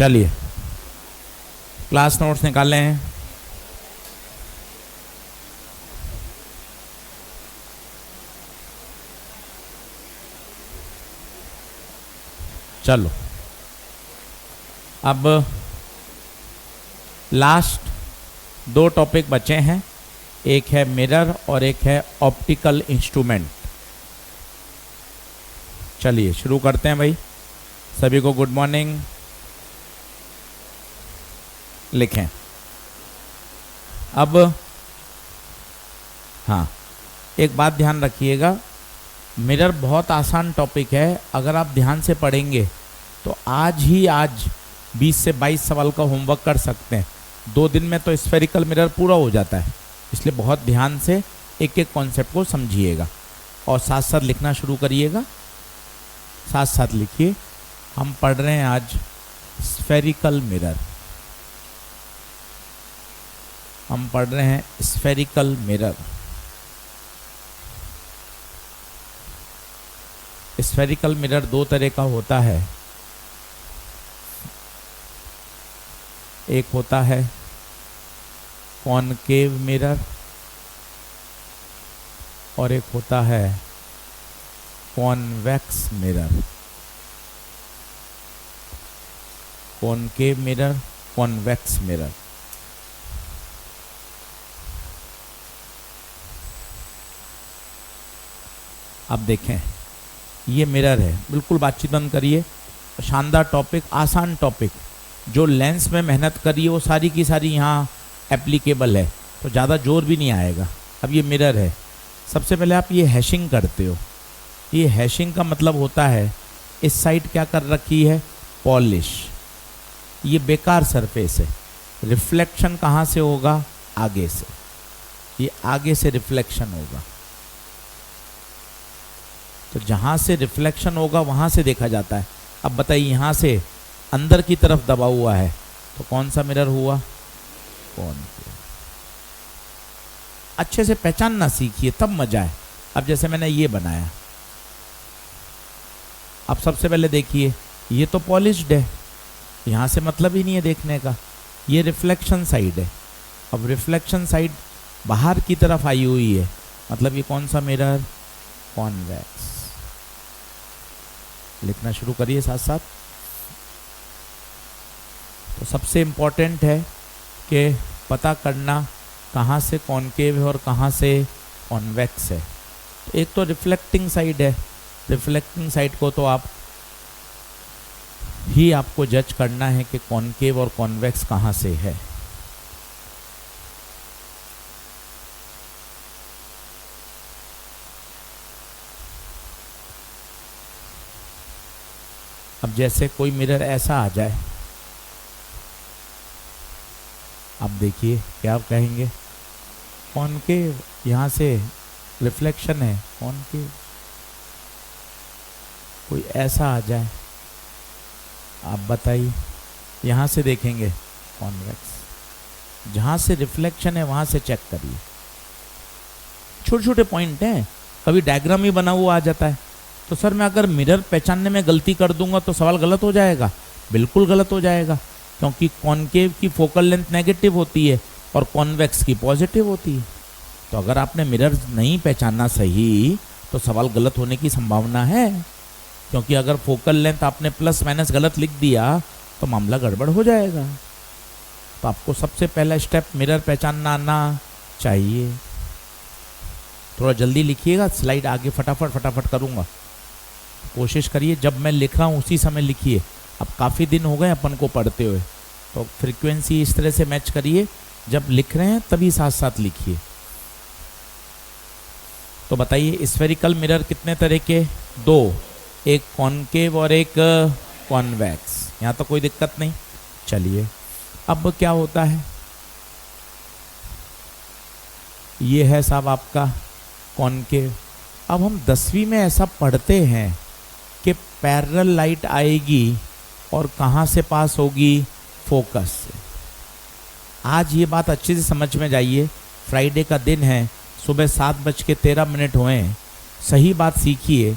चलिए class notes निकाले हैं। चलो अब लास्ट दो टॉपिक बचे हैं, एक है मिरर और एक है ऑप्टिकल इंस्ट्रूमेंट। चलिए शुरू करते हैं भाई। सभी को गुड मॉर्निंग लिखें। अब हाँ, एक बात ध्यान रखिएगा, मिरर बहुत आसान टॉपिक है। अगर आप ध्यान से पढ़ेंगे तो आज 20 से 22 सवाल का होमवर्क कर सकते हैं। 2 दिन में तो स्फेरिकल मिरर पूरा हो जाता है, इसलिए बहुत ध्यान से एक एक कॉन्सेप्ट को समझिएगा और साथ साथ लिखना शुरू करिएगा। साथ साथ लिखिए। हम पढ़ रहे हैं आज स्फेरिकल मिरर। हम पढ़ रहे हैं स्फेरिकल मिरर। स्फेरिकल मिरर 2 तरह का होता है। एक होता है कॉनकेव मिरर और एक होता है convex mirror. Concave mirror, convex mirror. अब देखें, ये मिरर है। बिल्कुल बातचीत बंद करिए। शानदार टॉपिक, आसान टॉपिक। जो लेंस में मेहनत करिए वो सारी की सारी यहाँ एप्लीकेबल है, तो ज़्यादा जोर भी नहीं आएगा। अब ये मिरर है। सबसे पहले आप ये हैशिंग करते हो। ये हैशिंग का मतलब होता है इस साइड क्या कर रखी है, पॉलिश। ये बेकार सरफेस है। रिफ्लेक्शन कहाँ से होगा, आगे से। ये आगे से रिफ्लेक्शन होगा, तो जहाँ से रिफ्लेक्शन होगा वहाँ से देखा जाता है। अब बताइए, यहाँ से अंदर की तरफ दबा हुआ है तो कौन सा मिरर हुआ, कॉनकेव। अच्छे से पहचानना सीखिए तब मजा है। अब जैसे मैंने ये बनाया, अब सबसे पहले देखिए, ये तो पॉलिश्ड है, यहाँ से मतलब ही नहीं है देखने का। ये रिफ्लेक्शन साइड है। अब रिफ्लेक्शन साइड बाहर की तरफ आई हुई है, मतलब ये कौन सा मिरर, कॉन्वेक्स। लिखना शुरू करिए साथ साथ। तो सबसे इम्पोर्टेंट है कि पता करना कहाँ से कॉनकेव है और कहाँ से कॉन्वेक्स है। तो एक तो रिफ्लेक्टिंग साइड है। रिफ्लेक्टिंग साइड को तो आपको जज करना है कि कॉनकेव और कॉन्वेक्स कहाँ से है। अब जैसे कोई मिरर ऐसा आ जाए, अब देखिए क्या आप कहेंगे, कॉनकेव, यहाँ से रिफ्लेक्शन है, कॉनकेव। कोई ऐसा आ जाए, आप बताइए, यहाँ से देखेंगे कॉन्वेक्स। जहाँ से रिफ्लेक्शन है वहाँ से चेक करिए। छोटे छोटे पॉइंट हैं, कभी डायग्राम ही बना हुआ आ जाता है। तो सर मैं अगर मिरर पहचानने में गलती कर दूंगा तो सवाल गलत हो जाएगा। बिल्कुल गलत हो जाएगा, क्योंकि कॉनकेव की फोकल लेंथ नेगेटिव होती है और कॉन्वेक्स की पॉजिटिव होती है। तो अगर आपने मिरर नहीं पहचाना सही तो सवाल गलत होने की संभावना है, क्योंकि अगर फोकल लेंथ आपने प्लस माइनस गलत लिख दिया तो मामला गड़बड़ हो जाएगा। तो आपको सबसे पहला स्टेप मिरर पहचानना आना चाहिए। थोड़ा जल्दी लिखिएगा, स्लाइड आगे फटाफट करूँगा। कोशिश करिए जब मैं लिख रहा हूँ उसी समय लिखिए। अब काफ़ी दिन हो गए अपन को पढ़ते हुए, तो फ्रीक्वेंसी इस तरह से मैच करिए, जब लिख रहे हैं तभी साथ साथ लिखिए। तो बताइए, स्फेरिकल मिरर कितने तरह के, 2, एक कॉनकेव और एक कॉन्वेक्स। यहाँ तो कोई दिक्कत नहीं। चलिए अब क्या होता है, ये है साहब आपका कॉनकेव। अब हम 10वीं में ऐसा पढ़ते हैं कि पैरेलल लाइट आएगी और कहाँ से पास होगी, फोकस से। आज ये बात अच्छे से समझ में जाइए। फ्राइडे का दिन है, सुबह 7:13 हुए हैं। सही बात सीखिए,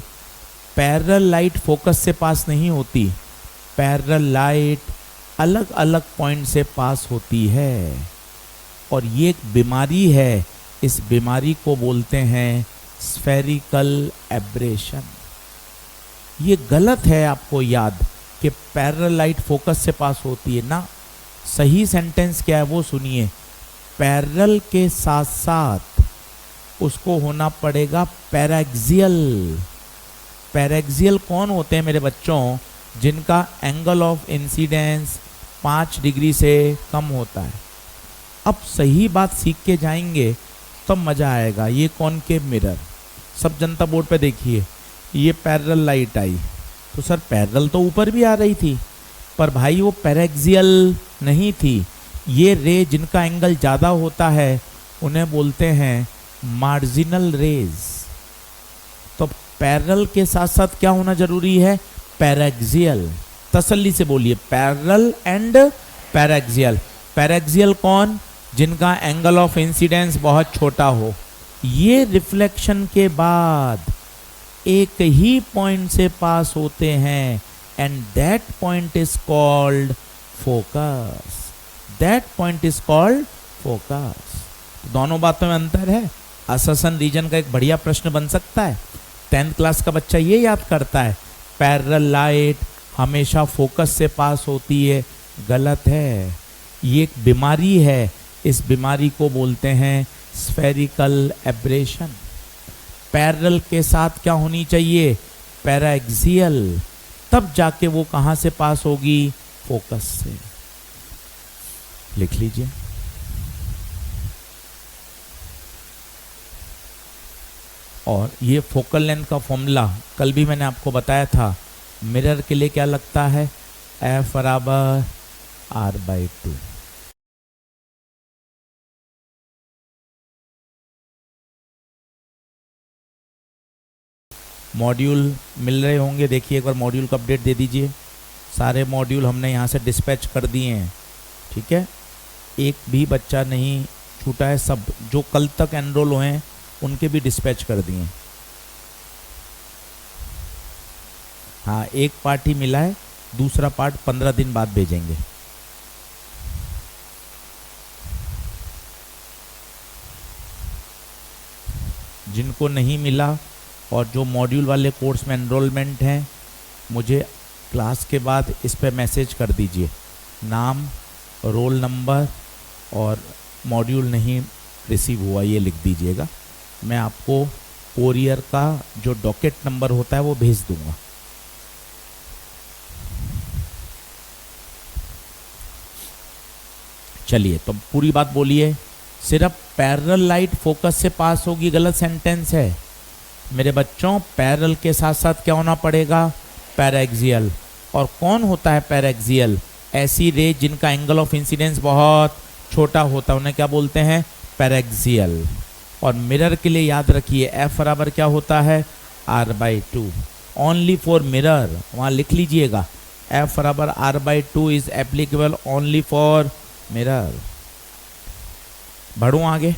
पैरेलल लाइट फोकस से पास नहीं होती। पैरेलल लाइट अलग अलग पॉइंट से पास होती है और ये एक बीमारी है। इस बीमारी को बोलते हैं स्फेरिकल एब्रेशन। ये गलत है आपको याद कि पैरेलल लाइट फोकस से पास होती है ना। सही सेंटेंस क्या है वो सुनिए, पैरेलल के साथ साथ उसको होना पड़ेगा पैराक्सियल। पैराक्सियल कौन होते हैं मेरे बच्चों? जिनका एंगल ऑफ इंसिडेंस 5 डिग्री से कम होता है। अब सही बात सीख के जाएंगे तब मजा आएगा। ये कॉनकेव मिरर, सब जनता बोर्ड पे देखिए, ये पैरेलल लाइट आई तो सर पैरेलल तो ऊपर भी आ रही थी, पर भाई वो पैराक्सियल नहीं थी। ये रे जिनका एंगल ज़्यादा होता है उन्हें बोलते हैं मार्जिनल रेज। तो पैरेलल के साथ साथ क्या होना जरूरी है? पैराक्सियल। तसल्ली से बोलिए, पैरेलल एंड पैराक्सियल। पैराक्सियल कौन? जिनका एंगल ऑफ इंसिडेंस बहुत छोटा हो। ये रिफ्लेक्शन के बाद एक ही पॉइंट से पास होते हैं and that point is called focus. That point is called focus. दोनों बातों में अंतर है। अससन रीजन का एक बढ़िया प्रश्न बन सकता है। 10th क्लास का बच्चा ये याद करता है पैरेलल लाइट हमेशा फोकस से पास होती है। गलत है, ये एक बीमारी है। इस बीमारी को बोलते हैं स्फेरिकल एब्रेशन। पैरेलल के साथ क्या होनी चाहिए? पैराक्सियल। तब जाके वो कहाँ से पास होगी? फोकस से। लिख लीजिए। और ये फोकल लेंथ का फॉर्मूला कल भी मैंने आपको बताया था। मिरर के लिए क्या लगता है? F बराबर R/2। मॉड्यूल मिल रहे होंगे, देखिए एक बार मॉड्यूल का अपडेट दे दीजिए। सारे मॉड्यूल हमने यहाँ से डिस्पैच कर दिए हैं, ठीक है। एक भी बच्चा नहीं छूटा है, सब जो कल तक एनरोल हुए हैं उनके भी डिस्पैच कर दिए। हाँ, एक पार्ट ही मिला है, दूसरा पार्ट 15 दिन बाद भेजेंगे। जिनको नहीं मिला और जो मॉड्यूल वाले कोर्स में एनरोलमेंट हैं, मुझे क्लास के बाद इस पर मैसेज कर दीजिए, नाम, रोल नंबर और मॉड्यूल नहीं रिसीव हुआ ये लिख दीजिएगा। मैं आपको कोरियर का जो डॉकेट नंबर होता है वो भेज दूंगा। चलिए, तो पूरी बात बोलिए। सिर्फ पैरेलल लाइट फोकस से पास होगी, गलत सेंटेंस है मेरे बच्चों। पैरेलल के साथ साथ क्या होना पड़ेगा? पैराक्सियल। और कौन होता है पैराक्सियल? ऐसी रे जिनका एंगल ऑफ इंसिडेंस बहुत छोटा होता है, उन्हें क्या बोलते हैं? पैराक्सियल। और मिरर के लिए याद रखिए F बराबर क्या होता है? R/2। ओनली फॉर मिरर, वहाँ लिख लीजिएगा F बराबर R/2 is applicable only for mirror. बढ़ूँ आगे?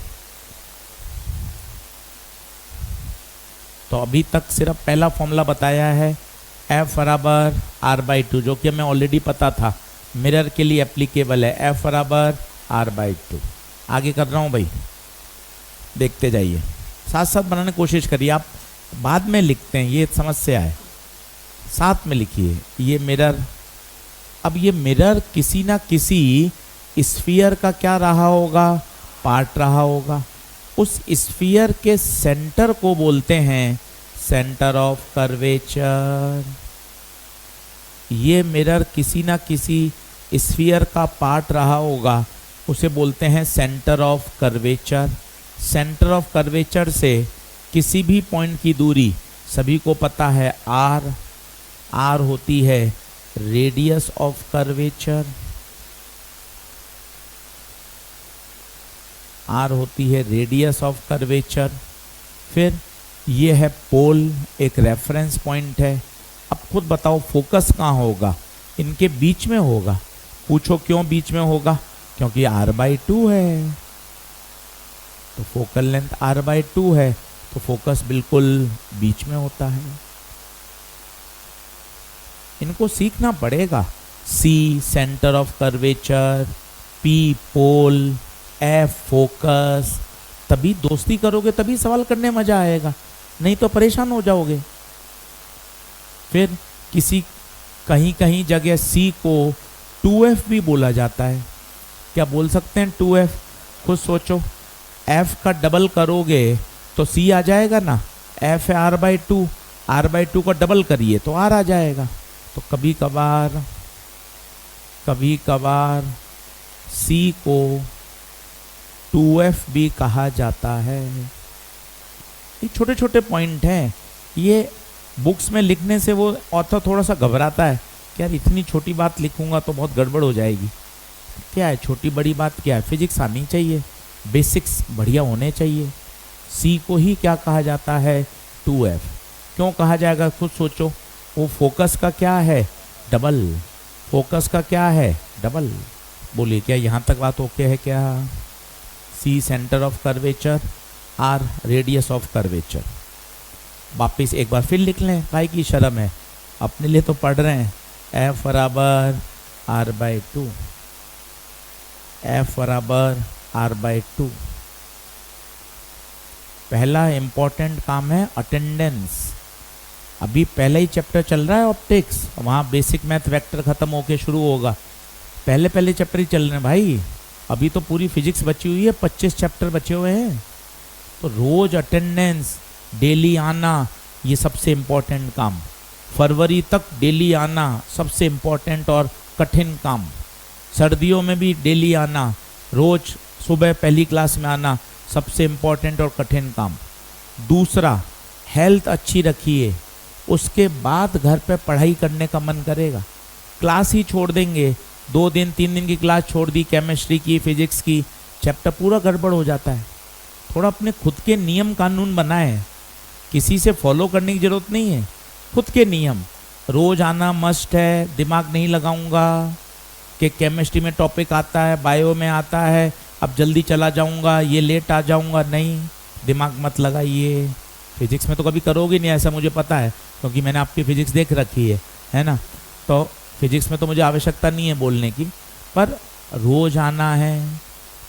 तो अभी तक सिर्फ पहला फॉर्मूला बताया है F बराबर R/2, जो कि हमें ऑलरेडी पता था, मिरर के लिए एप्लीकेबल है। F बराबर R/2। आगे कर रहा हूँ भाई, देखते जाइए, साथ साथ बनाने की कोशिश करिए। आप बाद में लिखते हैं, ये समस्या है, साथ में लिखिए। ये मिरर, अब ये मिरर किसी ना किसी स्फीयर का क्या रहा होगा? पार्ट रहा होगा। उस स्फीयर के सेंटर को बोलते हैं सेंटर ऑफ कर्वेचर। ये मिरर किसी ना किसी स्फीयर का पार्ट रहा होगा, उसे बोलते हैं centre of curvature. Centre of curvature से किसी भी पॉइंट की दूरी सभी को पता है R। R होती है रेडियस ऑफ कर्वेचर। R होती है रेडियस ऑफ कर्वेचर। फिर ये है पोल, एक रेफरेंस पॉइंट है। अब खुद बताओ फोकस कहाँ होगा? इनके बीच में होगा। पूछो क्यों बीच में होगा? क्योंकि R/2 है, तो फोकल लेंथ R/2 है, तो फोकस बिल्कुल बीच में होता है। इनको सीखना पड़ेगा, C centre of curvature, P pole, F focus. तभी दोस्ती करोगे, तभी सवाल करने मजा आएगा, नहीं तो परेशान हो जाओगे। फिर किसी कहीं कहीं जगह सी को 2F भी बोला जाता है। क्या बोल सकते हैं 2F? खुद सोचो, F का डबल करोगे तो C आ जाएगा ना। F है R/2, R/2 का डबल करिए तो R आ जाएगा। तो कभी कभार C को 2F भी कहा जाता है। ये छोटे छोटे पॉइंट हैं, ये बुक्स में लिखने से वो ऑथर थोड़ा सा घबराता है कि यार इतनी छोटी बात लिखूंगा तो बहुत गड़बड़ हो जाएगी। क्या है छोटी बड़ी बात, क्या है, फिजिक्स आनी चाहिए, बेसिक्स बढ़िया होने चाहिए। सी को ही क्या कहा जाता है? 2F। क्यों कहा जाएगा खुद सोचो। वो फोकस का क्या है? डबल। फोकस का क्या है? डबल। बोलिए क्या यहाँ तक बात ओके है क्या? C centre of curvature, R radius of curvature. वापिस एक बार फिर लिख लें, काहे की शर्म है, अपने लिए तो पढ़ रहे हैं। F बराबर R/2, F बराबर R/2। पहला इंपॉर्टेंट काम है अटेंडेंस। अभी पहला ही चैप्टर चल रहा है ऑप्टिक्स, वहाँ बेसिक मैथ वेक्टर खत्म होके शुरू होगा। पहले चैप्टर ही चल रहे हैं भाई, अभी तो पूरी फिजिक्स बची हुई है, 25 चैप्टर बचे हुए हैं। तो रोज अटेंडेंस, डेली आना, ये सबसे इम्पोर्टेंट काम। फरवरी तक डेली आना सबसे इम्पोर्टेंट और कठिन काम। सर्दियों में भी डेली आना, रोज सुबह पहली क्लास में आना, सबसे इम्पोर्टेंट और कठिन काम। दूसरा, हेल्थ अच्छी रखिए, उसके बाद घर पे पढ़ाई करने का मन करेगा। क्लास ही छोड़ देंगे, 2 दिन 3 दिन की क्लास छोड़ दी, केमिस्ट्री की, फिजिक्स की, चैप्टर पूरा गड़बड़ हो जाता है। थोड़ा अपने खुद के नियम कानून बनाएं, किसी से फॉलो करने की ज़रूरत नहीं है, खुद के नियम। रोज आना मस्ट है, दिमाग नहीं लगाऊंगा कि केमिस्ट्री में टॉपिक आता है, बायो में आता है, अब जल्दी चला जाऊंगा, ये लेट आ जाऊंगा, नहीं, दिमाग मत लगाइए। फिजिक्स में तो कभी करोगे नहीं, ऐसा मुझे पता है, क्योंकि मैंने आपकी फिजिक्स देख रखी है ना। तो फिजिक्स में तो मुझे आवश्यकता नहीं है बोलने की, पर रोज आना है।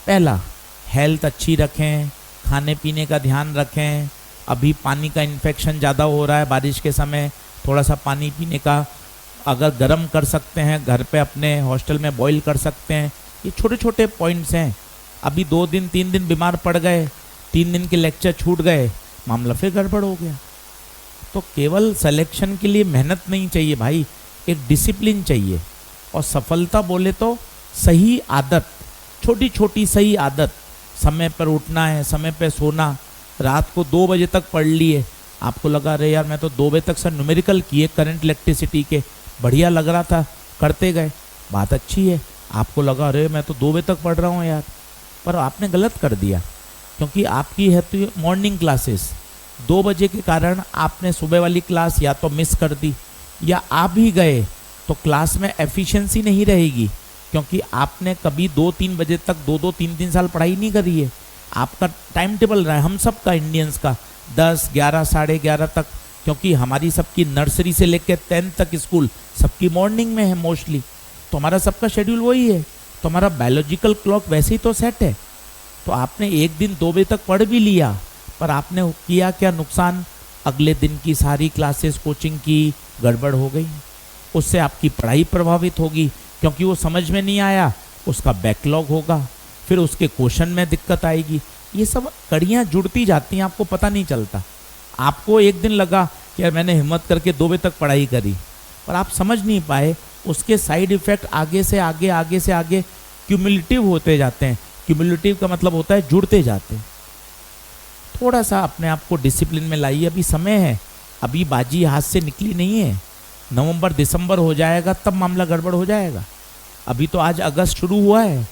पहला, हेल्थ अच्छी रखें, खाने पीने का ध्यान रखें। अभी पानी का इन्फेक्शन ज़्यादा हो रहा है बारिश के समय, थोड़ा सा पानी पीने का अगर गर्म कर सकते हैं, घर पे अपने हॉस्टल में बॉईल कर सकते हैं। ये छोटे छोटे पॉइंट्स हैं। अभी 2 दिन 3 दिन बीमार पड़ गए, 3 दिन के लेक्चर छूट गए, मामला फिर गड़बड़ हो गया। तो केवल सिलेक्शन के लिए मेहनत नहीं चाहिए भाई, एक डिसिप्लिन चाहिए। और सफलता बोले तो सही आदत, छोटी छोटी सही आदत। समय पर उठना है, समय पर सोना। रात को 2 बजे तक पढ़ लिए, आपको लगा अरे यार मैं तो 2 बजे तक सर न्यूमेरिकल किए करंट इलेक्ट्रिसिटी के, बढ़िया लग रहा था, करते गए, बात अच्छी है। आपको लगा अरे मैं तो 2 बजे तक पढ़ रहा हूँ यार, पर आपने गलत कर दिया, क्योंकि आपकी है तो मॉर्निंग क्लासेस। 2 बजे के कारण आपने सुबह वाली क्लास या तो मिस कर दी, या आप भी गए तो क्लास में एफिशिएंसी नहीं रहेगी, क्योंकि आपने कभी 2-3 बजे तक 2-2 3-3 साल पढ़ाई नहीं करी है। आपका टाइम टेबल रहा है, हम सब का, इंडियंस का 10, 11, 11:30 तक, क्योंकि हमारी सबकी नर्सरी से लेकर 10th तक स्कूल सबकी मॉर्निंग में है मोस्टली, तो हमारा सबका शेड्यूल वही है। तो हमारा बायोलॉजिकल क्लॉक वैसे ही तो सेट है। तो आपने एक दिन 2 बजे तक पढ़ भी लिया, पर आपने किया क्या नुकसान? अगले दिन की सारी क्लासेस कोचिंग की गड़बड़ हो गई, उससे आपकी पढ़ाई प्रभावित होगी, क्योंकि वो समझ में नहीं आया, उसका बैकलॉग होगा, फिर उसके क्वेश्चन में दिक्कत आएगी। ये सब कड़ियाँ जुड़ती जाती हैं, आपको पता नहीं चलता। आपको एक दिन लगा कि यार मैंने हिम्मत करके 2 बजे तक पढ़ाई करी, पर आप समझ नहीं पाए उसके साइड इफ़ेक्ट आगे से आगे क्यूमुलेटिव होते जाते हैं। क्यूमुलेटिव का मतलब होता है जुड़ते जाते हैं। थोड़ा सा अपने आप को डिसिप्लिन में लाइए, अभी समय है, अभी बाजी हाथ से निकली नहीं है। नवंबर दिसंबर हो जाएगा तब मामला गड़बड़ हो जाएगा। अभी तो आज अगस्त शुरू हुआ है,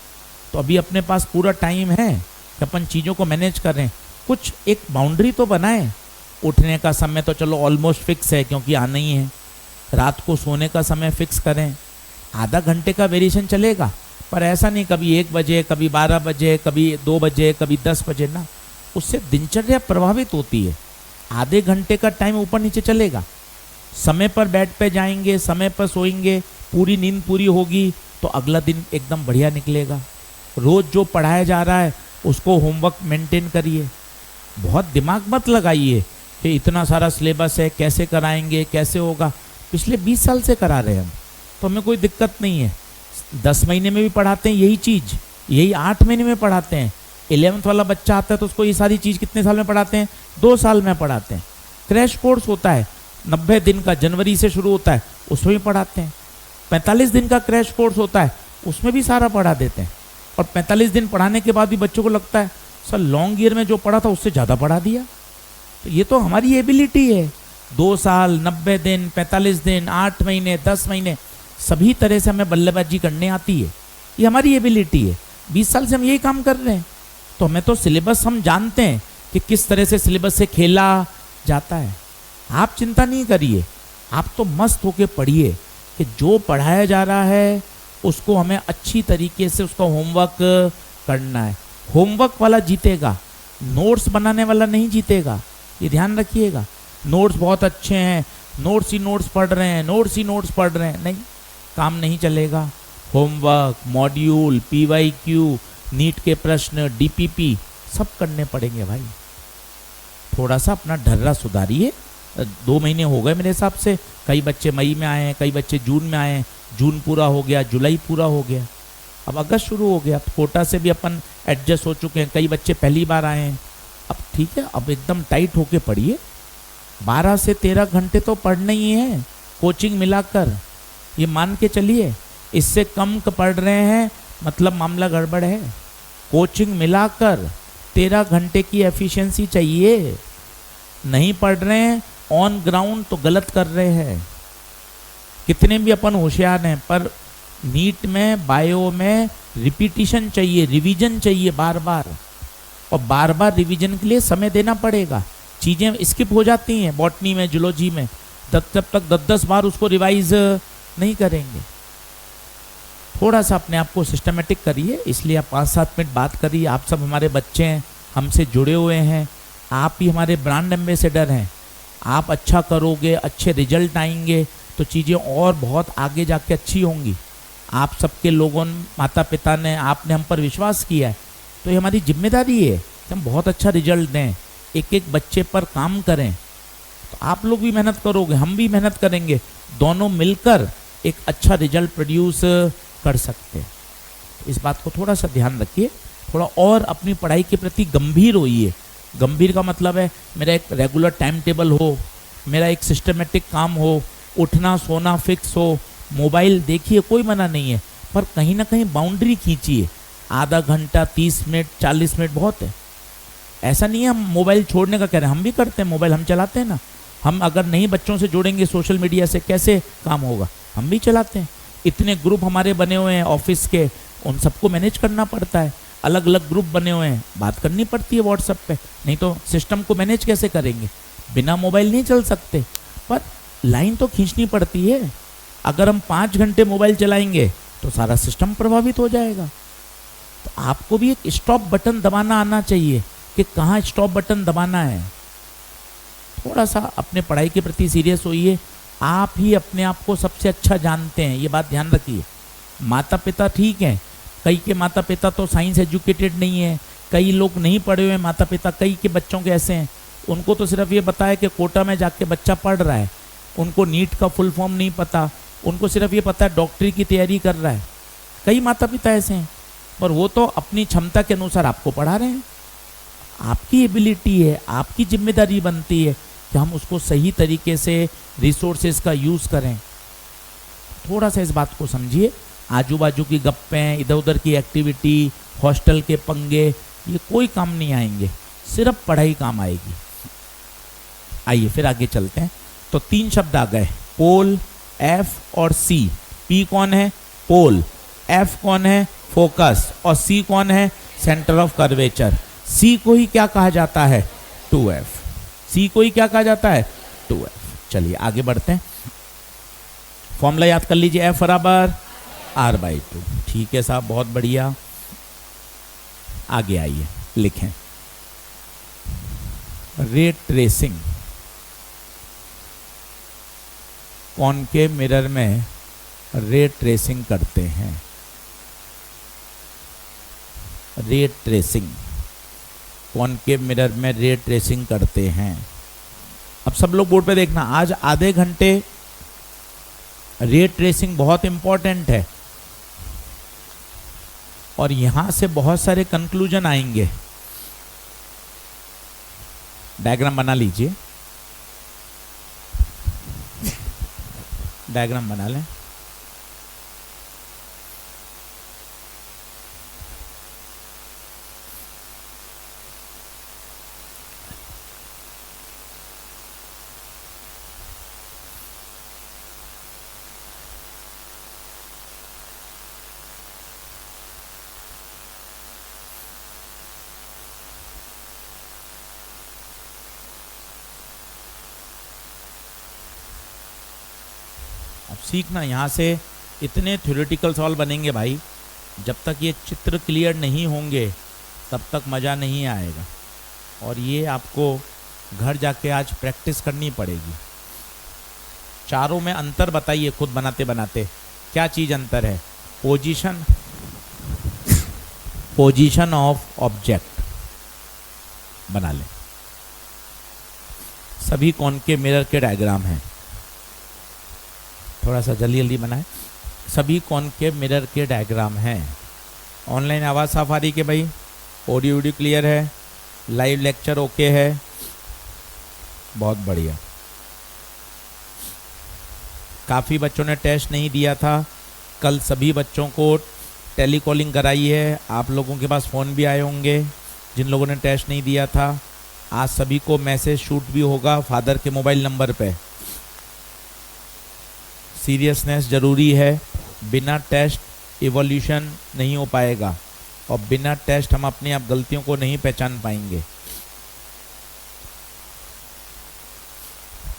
तो अभी अपने पास पूरा टाइम है कि अपन चीज़ों को मैनेज कर रहे हैं। कुछ एक बाउंड्री तो बनाएं। उठने का समय तो चलो ऑलमोस्ट फिक्स है, क्योंकि आना ही है। रात को सोने का समय फिक्स करें, आधा घंटे का वेरिएशन चलेगा, पर ऐसा नहीं कभी 1 बजे, कभी 12 बजे, कभी 2 बजे, कभी 10 बजे ना, उससे दिनचर्या प्रभावित होती है। आधे घंटे का टाइम ऊपर नीचे चलेगा, समय पर बेड पे जाएंगे, समय पर सोएंगे, पूरी नींद पूरी होगी तो अगला दिन एकदम बढ़िया निकलेगा। रोज जो पढ़ाया जा रहा है उसको होमवर्क मेंटेन करिए। बहुत दिमाग मत लगाइए कि इतना सारा सिलेबस है, कैसे कराएंगे, कैसे होगा। पिछले 20 साल से करा रहे हैं हम, तो हमें कोई दिक्कत नहीं है। 10 महीने में भी पढ़ाते हैं यही चीज़, यही 8 महीने में पढ़ाते हैं। 11th वाला बच्चा आता है तो उसको ये सारी चीज़ कितने साल में पढ़ाते हैं? 2 साल में पढ़ाते हैं। क्रैश कोर्स होता है 90 दिन का, जनवरी से शुरू होता है, उसमें भी पढ़ाते हैं। 45 दिन का क्रैश कोर्स होता है, उसमें भी सारा पढ़ा देते हैं। और 45 दिन पढ़ाने के बाद भी बच्चों को लगता है सर लॉन्ग ईयर में जो पढ़ा था उससे ज़्यादा पढ़ा दिया। तो ये तो हमारी एबिलिटी है। 2 साल, 90 दिन, 45 दिन, 8 महीने, 10 महीने, सभी तरह से हमें बल्लेबाजी करने आती है। ये हमारी एबिलिटी है। 20 साल से हम यही काम कर रहे हैं, तो हमें तो सिलेबस हम जानते हैं कि किस तरह से सिलेबस से खेला जाता है। आप चिंता नहीं करिए, आप तो मस्त होके पढ़िए कि जो पढ़ाया जा रहा है उसको हमें अच्छी तरीके से उसका होमवर्क करना है। होमवर्क वाला जीतेगा, नोट्स बनाने वाला नहीं जीतेगा, ये ध्यान रखिएगा। नोट्स बहुत अच्छे हैं, नोट्स ही नोट्स पढ़ रहे हैं, नोट्स ही नोट्स पढ़ रहे हैं, नहीं, काम नहीं चलेगा। होमवर्क, मॉड्यूल, PYQ, नीट के प्रश्न, DPP सब करने पड़ेंगे भाई। थोड़ा सा अपना ढर्रा सुधारिए। 2 महीने हो गए मेरे हिसाब से, कई बच्चे मई में आए हैं, कई बच्चे जून में आए हैं, जून पूरा हो गया, जुलाई पूरा हो गया, अब अगस्त शुरू हो गया। कोटा से भी अपन एडजस्ट हो चुके हैं, कई बच्चे पहली बार आए हैं। अब ठीक है, अब एकदम टाइट होके पढ़िए। 12 से 13 घंटे तो पढ़ना ही है कोचिंग मिलाकर, ये मान के चलिए। इससे कम पढ़ रहे हैं मतलब मामला गड़बड़ है। कोचिंग मिलाकर 13 घंटे की एफिशिएंसी चाहिए। नहीं पढ़ रहे हैं ऑन ग्राउंड तो गलत कर रहे हैं। कितने भी अपन होशियार हैं, पर नीट में, बायो में रिपीटिशन चाहिए, रिवीजन चाहिए बार बार, और बार बार रिवीजन के लिए समय देना पड़ेगा। चीज़ें स्किप हो जाती हैं बॉटनी में, जूलॉजी में, जब तक 10-10 बार उसको रिवाइज नहीं करेंगे। थोड़ा सा अपने आप को सिस्टमेटिक करिए। इसलिए आप 5-7 मिनट बात करिए। आप सब हमारे बच्चे हैं, हमसे जुड़े हुए हैं, आप ही हमारे ब्रांड एम्बेसडर हैं। आप अच्छा करोगे, अच्छे रिजल्ट आएंगे तो चीज़ें और बहुत आगे जाके अच्छी होंगी। आप सबके लोगों, माता पिता ने, आपने हम पर विश्वास किया है, तो ये हमारी जिम्मेदारी है कि हम बहुत अच्छा रिजल्ट दें, एक एक बच्चे पर काम करें। तो आप लोग भी मेहनत करोगे, हम भी मेहनत करेंगे, दोनों मिलकर एक अच्छा रिजल्ट प्रोड्यूस कर सकते हैं। इस बात को थोड़ा सा ध्यान रखिए। थोड़ा और अपनी पढ़ाई के प्रति गंभीर होइए। गंभीर का मतलब है मेरा एक रेगुलर टाइम टेबल हो, मेरा एक सिस्टमेटिक काम हो, उठना सोना फिक्स हो। मोबाइल देखिए, कोई मना नहीं है, पर कहीं ना कहीं बाउंड्री खींचिए। आधा घंटा, 30 मिनट, 40 मिनट बहुत है। ऐसा नहीं है हम मोबाइल छोड़ने का कह रहे हैं, हम भी करते हैं, मोबाइल हम चलाते हैं ना। हम अगर नहीं बच्चों से जोड़ेंगे सोशल मीडिया से, कैसे काम होगा? हम भी चलाते हैं। इतने ग्रुप हमारे बने हुए हैं ऑफिस के, उन सबको मैनेज करना पड़ता है। अलग अलग ग्रुप बने हुए हैं, बात करनी पड़ती है व्हाट्सएप पे, नहीं तो सिस्टम को मैनेज कैसे करेंगे? बिना मोबाइल नहीं चल सकते, पर लाइन तो खींचनी पड़ती है। अगर हम 5 घंटे मोबाइल चलाएंगे तो सारा सिस्टम प्रभावित हो जाएगा। तो आपको भी एक स्टॉप बटन दबाना आना चाहिए कि कहाँ स्टॉप बटन दबाना है। थोड़ा सा अपने पढ़ाई के प्रति सीरियस होइए। आप ही अपने आप को सबसे अच्छा जानते हैं, ये बात ध्यान रखिए। माता पिता ठीक हैं, कई के माता पिता तो साइंस एजुकेटेड नहीं है, कई लोग नहीं पढ़े हुए माता पिता, कई के बच्चों के ऐसे हैं, उनको तो सिर्फ ये पता है कि कोटा में जाके बच्चा पढ़ रहा है, उनको नीट का फुल फॉर्म नहीं पता, उनको सिर्फ ये पता है डॉक्टरी की तैयारी कर रहा है। कई माता पिता ऐसे हैं, पर वो तो अपनी क्षमता के अनुसार आपको पढ़ा रहे हैं। आपकी एबिलिटी है, आपकी जिम्मेदारी बनती है कि हम उसको सही तरीके से रिसोर्सेज का यूज़ करें। थोड़ा सा इस बात को समझिए। आजू बाजू की गप्पें, इधर उधर की एक्टिविटी, हॉस्टल के पंगे, ये कोई काम नहीं आएंगे, सिर्फ पढ़ाई काम आएगी। आइए फिर आगे चलते हैं। तो 3 शब्द आ गए, पोल, एफ और सी। पी कौन है? पोल। एफ कौन है? फोकस। और सी कौन है? Centre of curvature. सी को ही क्या कहा जाता है? 2F। सी को ही क्या कहा जाता है? 2F। चलिए आगे बढ़ते हैं। फॉर्मूला याद कर लीजिए, एफ बराबर R/2। ठीक है साहब, बहुत बढ़िया। आगे आइए, लिखें रे ट्रेसिंग। कॉनकेव मिरर में रे ट्रेसिंग करते हैं। रे ट्रेसिंग, कॉनकेव मिरर में रे ट्रेसिंग करते हैं। अब सब लोग बोर्ड पे देखना, आज आधे घंटे रे ट्रेसिंग बहुत इंपॉर्टेंट है और यहां से बहुत सारे कंक्लूजन आएंगे। डायग्राम बना लीजिए, डायग्राम बना लें। अब सीखना, यहाँ से इतने थ्योरेटिकल सवाल बनेंगे भाई, जब तक ये चित्र क्लियर नहीं होंगे तब तक मज़ा नहीं आएगा। और ये आपको घर जाके आज प्रैक्टिस करनी पड़ेगी। चारों में अंतर बताइए खुद बनाते बनाते, क्या चीज़ अंतर है? पोजीशन, पोजीशन ऑफ ऑब्जेक्ट बना लें। सभी कॉनकेव मिरर के डायग्राम हैं, थोड़ा सा जल्दी जल्दी बनाएं। सभी कॉनकेव मिरर के डायग्राम हैं। ऑनलाइन आवाज़ साफ आ रही कि भाई? ऑडियो वीडियो क्लियर है? लाइव लेक्चर ओके है? बहुत बढ़िया। काफ़ी बच्चों ने टेस्ट नहीं दिया था, कल सभी बच्चों को टेली कॉलिंग कराई है। आप लोगों के पास फ़ोन भी आए होंगे जिन लोगों ने टेस्ट नहीं दिया था। आज सभी को मैसेज शूट भी होगा फादर के मोबाइल नंबर पे। सीरियसनेस ज़रूरी है, बिना टेस्ट इवोल्यूशन नहीं हो पाएगा और बिना टेस्ट हम अपनी आप गलतियों को नहीं पहचान पाएंगे।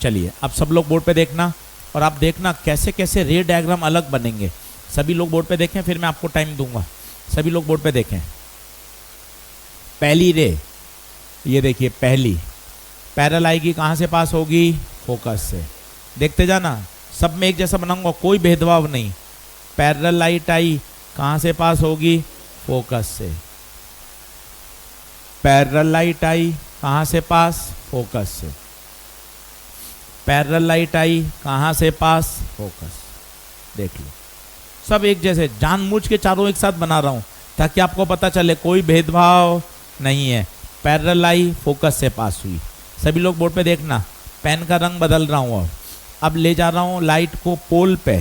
चलिए अब सब लोग बोर्ड पे देखना और आप देखना कैसे कैसे रे डायग्राम अलग बनेंगे। सभी लोग बोर्ड पे देखें, फिर मैं आपको टाइम दूंगा। सभी लोग बोर्ड पे देखें। पहली रे, ये देखिए पहली पैरल आएगी, कहाँ से पास होगी? फोकस से। देखते जाना, सब में एक जैसा बनाऊंगा, कोई भेदभाव नहीं। पैरेलल लाइट आई, कहाँ से पास होगी? फोकस से। पैरेलल लाइट आई, कहाँ से पास? फोकस से। पैरेलल लाइट आई, कहाँ से पास? फोकस। देख लो, सब एक जैसे, जानबूझ के चारों एक साथ बना रहा हूँ ताकि आपको पता चले कोई भेदभाव नहीं है। पैरेलल आई, फोकस से पास हुई। सभी लोग बोर्ड पे देखना, पेन का रंग बदल रहा हूँ और अब ले जा रहा हूँ लाइट को पोल पे,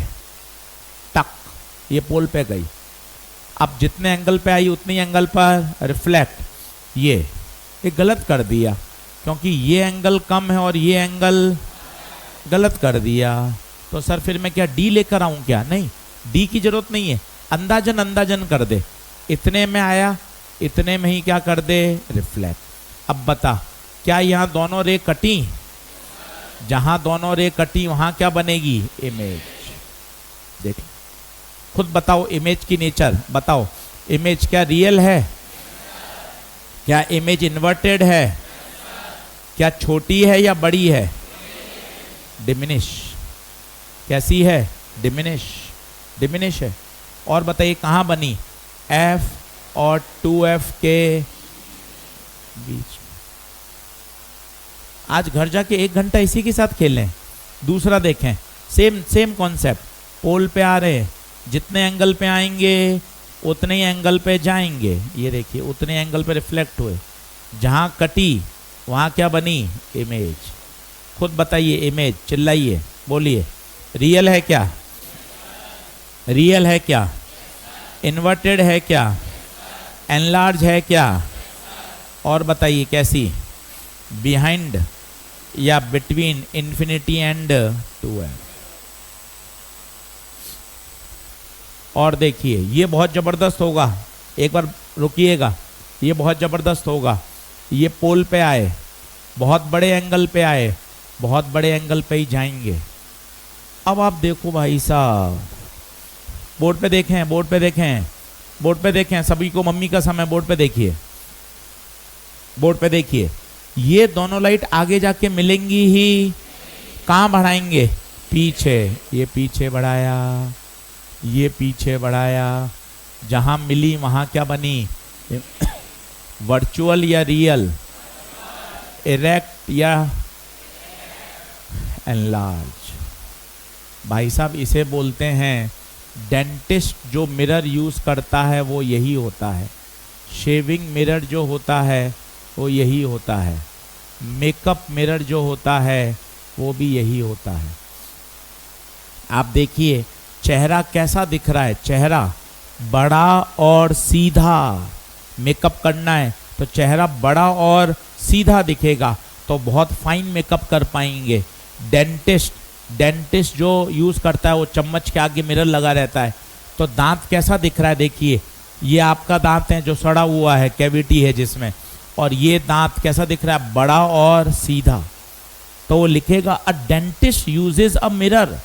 टक, ये पोल पे गई। अब जितने एंगल पे आई उतनी एंगल पर रिफ्लेक्ट। ये गलत कर दिया क्योंकि ये एंगल कम है और ये एंगल गलत कर दिया। तो सर फिर मैं क्या डी लेकर आऊँ क्या? नहीं, डी की जरूरत नहीं है, अंदाजन अंदाजन कर दे। इतने में आया, इतने में ही क्या कर दे? रिफ्लेक्ट। अब बता, क्या यहाँ दोनों रे कटी? जहां दोनों रे कटी वहां क्या बनेगी? इमेज। देख खुद बताओ, इमेज की नेचर बताओ। इमेज क्या रियल है? क्या इमेज इन्वर्टेड है? क्या छोटी है या बड़ी है? डिमिनिश। कैसी है? डिमिनिश। डिमिनिश है। और बताइए कहाँ बनी? F और 2F के बीच। आज घर जाके 1 घंटा इसी के साथ खेलें। दूसरा देखें, सेम कॉन्सेप्ट। पोल पे आ रहे, जितने एंगल पे आएंगे उतने ही एंगल पे जाएंगे। ये देखिए उतने एंगल पे रिफ्लेक्ट हुए। जहाँ कटी वहाँ क्या बनी? इमेज। खुद बताइए, इमेज, चिल्लाइए, बोलिए, रियल है क्या? रियल है क्या? इन्वर्टेड है क्या? एनलार्ज है क्या? और बताइए कैसी? बिहाइंड या बिटवीन इन्फिनिटी एंड 2f। और देखिए ये बहुत ज़बरदस्त होगा, एक बार रुकिएगा, ये बहुत ज़बरदस्त होगा। ये पोल पे आए, बहुत बड़े एंगल पे आए, बहुत बड़े एंगल पे ही जाएंगे। अब आप देखो भाई साहब, बोर्ड पे देखें, बोर्ड पे देखें, बोर्ड पे देखें। सभी को मम्मी का समय, बोर्ड पे देखिए, बोर्ड पे देखिए। ये दोनों लाइट आगे जाके मिलेंगी ही, कहाँ बढ़ाएंगे? पीछे, ये पीछे बढ़ाया, ये पीछे बढ़ाया, जहां मिली वहां क्या बनी, वर्चुअल या रियल, इरेक्ट या एनलार्ज। भाई साहब इसे बोलते हैं डेंटिस्ट जो मिरर यूज करता है वो यही होता है, शेविंग मिरर जो होता है वो यही होता है, मेकअप मिरर जो होता है वो भी यही होता है। आप देखिए चेहरा कैसा दिख रहा है, चेहरा बड़ा और सीधा, मेकअप करना है तो चेहरा बड़ा और सीधा दिखेगा तो बहुत फाइन मेकअप कर पाएंगे। डेंटिस्ट जो यूज करता है वो चम्मच के आगे मिरर लगा रहता है तो दांत कैसा दिख रहा है, देखिए ये आपका दांत है जो सड़ा हुआ है, कैविटी है जिसमें, और ये दांत कैसा दिख रहा है, बड़ा और सीधा। तो वो लिखेगा a dentist uses a mirror,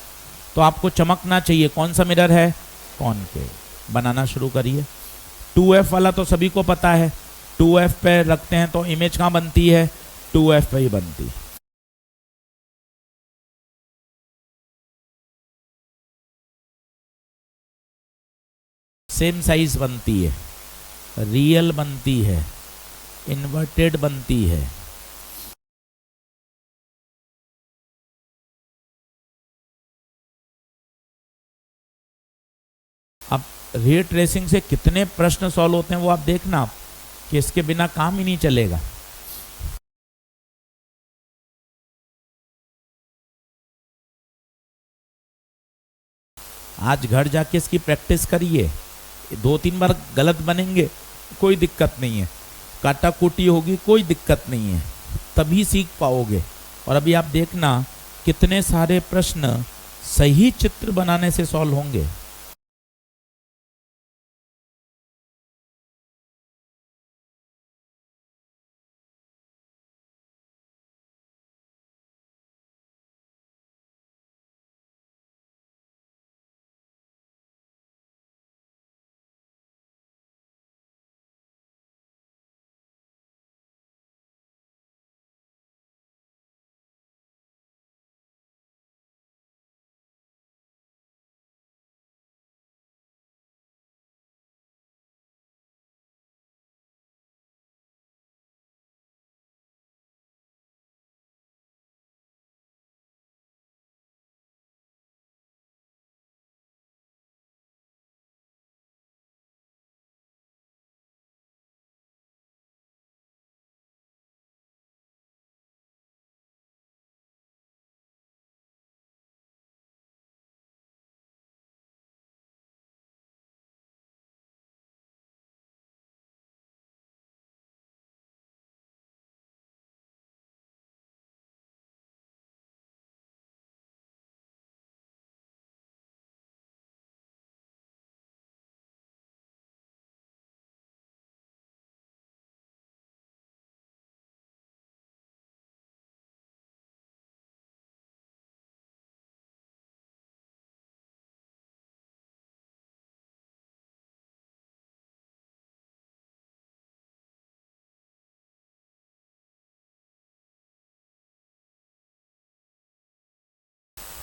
तो आपको चमकना चाहिए। कौन सा मिरर है, कॉनकेव। बनाना शुरू करिए। 2F वाला तो सभी को पता है, 2F पे रखते हैं तो इमेज कहाँ बनती है, 2F पे ही बनती है। सेम साइज बनती है, रियल बनती है, इन्वर्टेड बनती है। अब रे ट्रेसिंग से कितने प्रश्न सॉल्व होते हैं वो आप देखना आप, कि इसके बिना काम ही नहीं चलेगा। आज घर जाके इसकी प्रैक्टिस करिए, 2-3 बार गलत बनेंगे कोई दिक्कत नहीं है, काटा कुटी होगी कोई दिक्कत नहीं है, तभी सीख पाओगे। और अभी आप देखना कितने सारे प्रश्न सही चित्र बनाने से सॉल्व होंगे।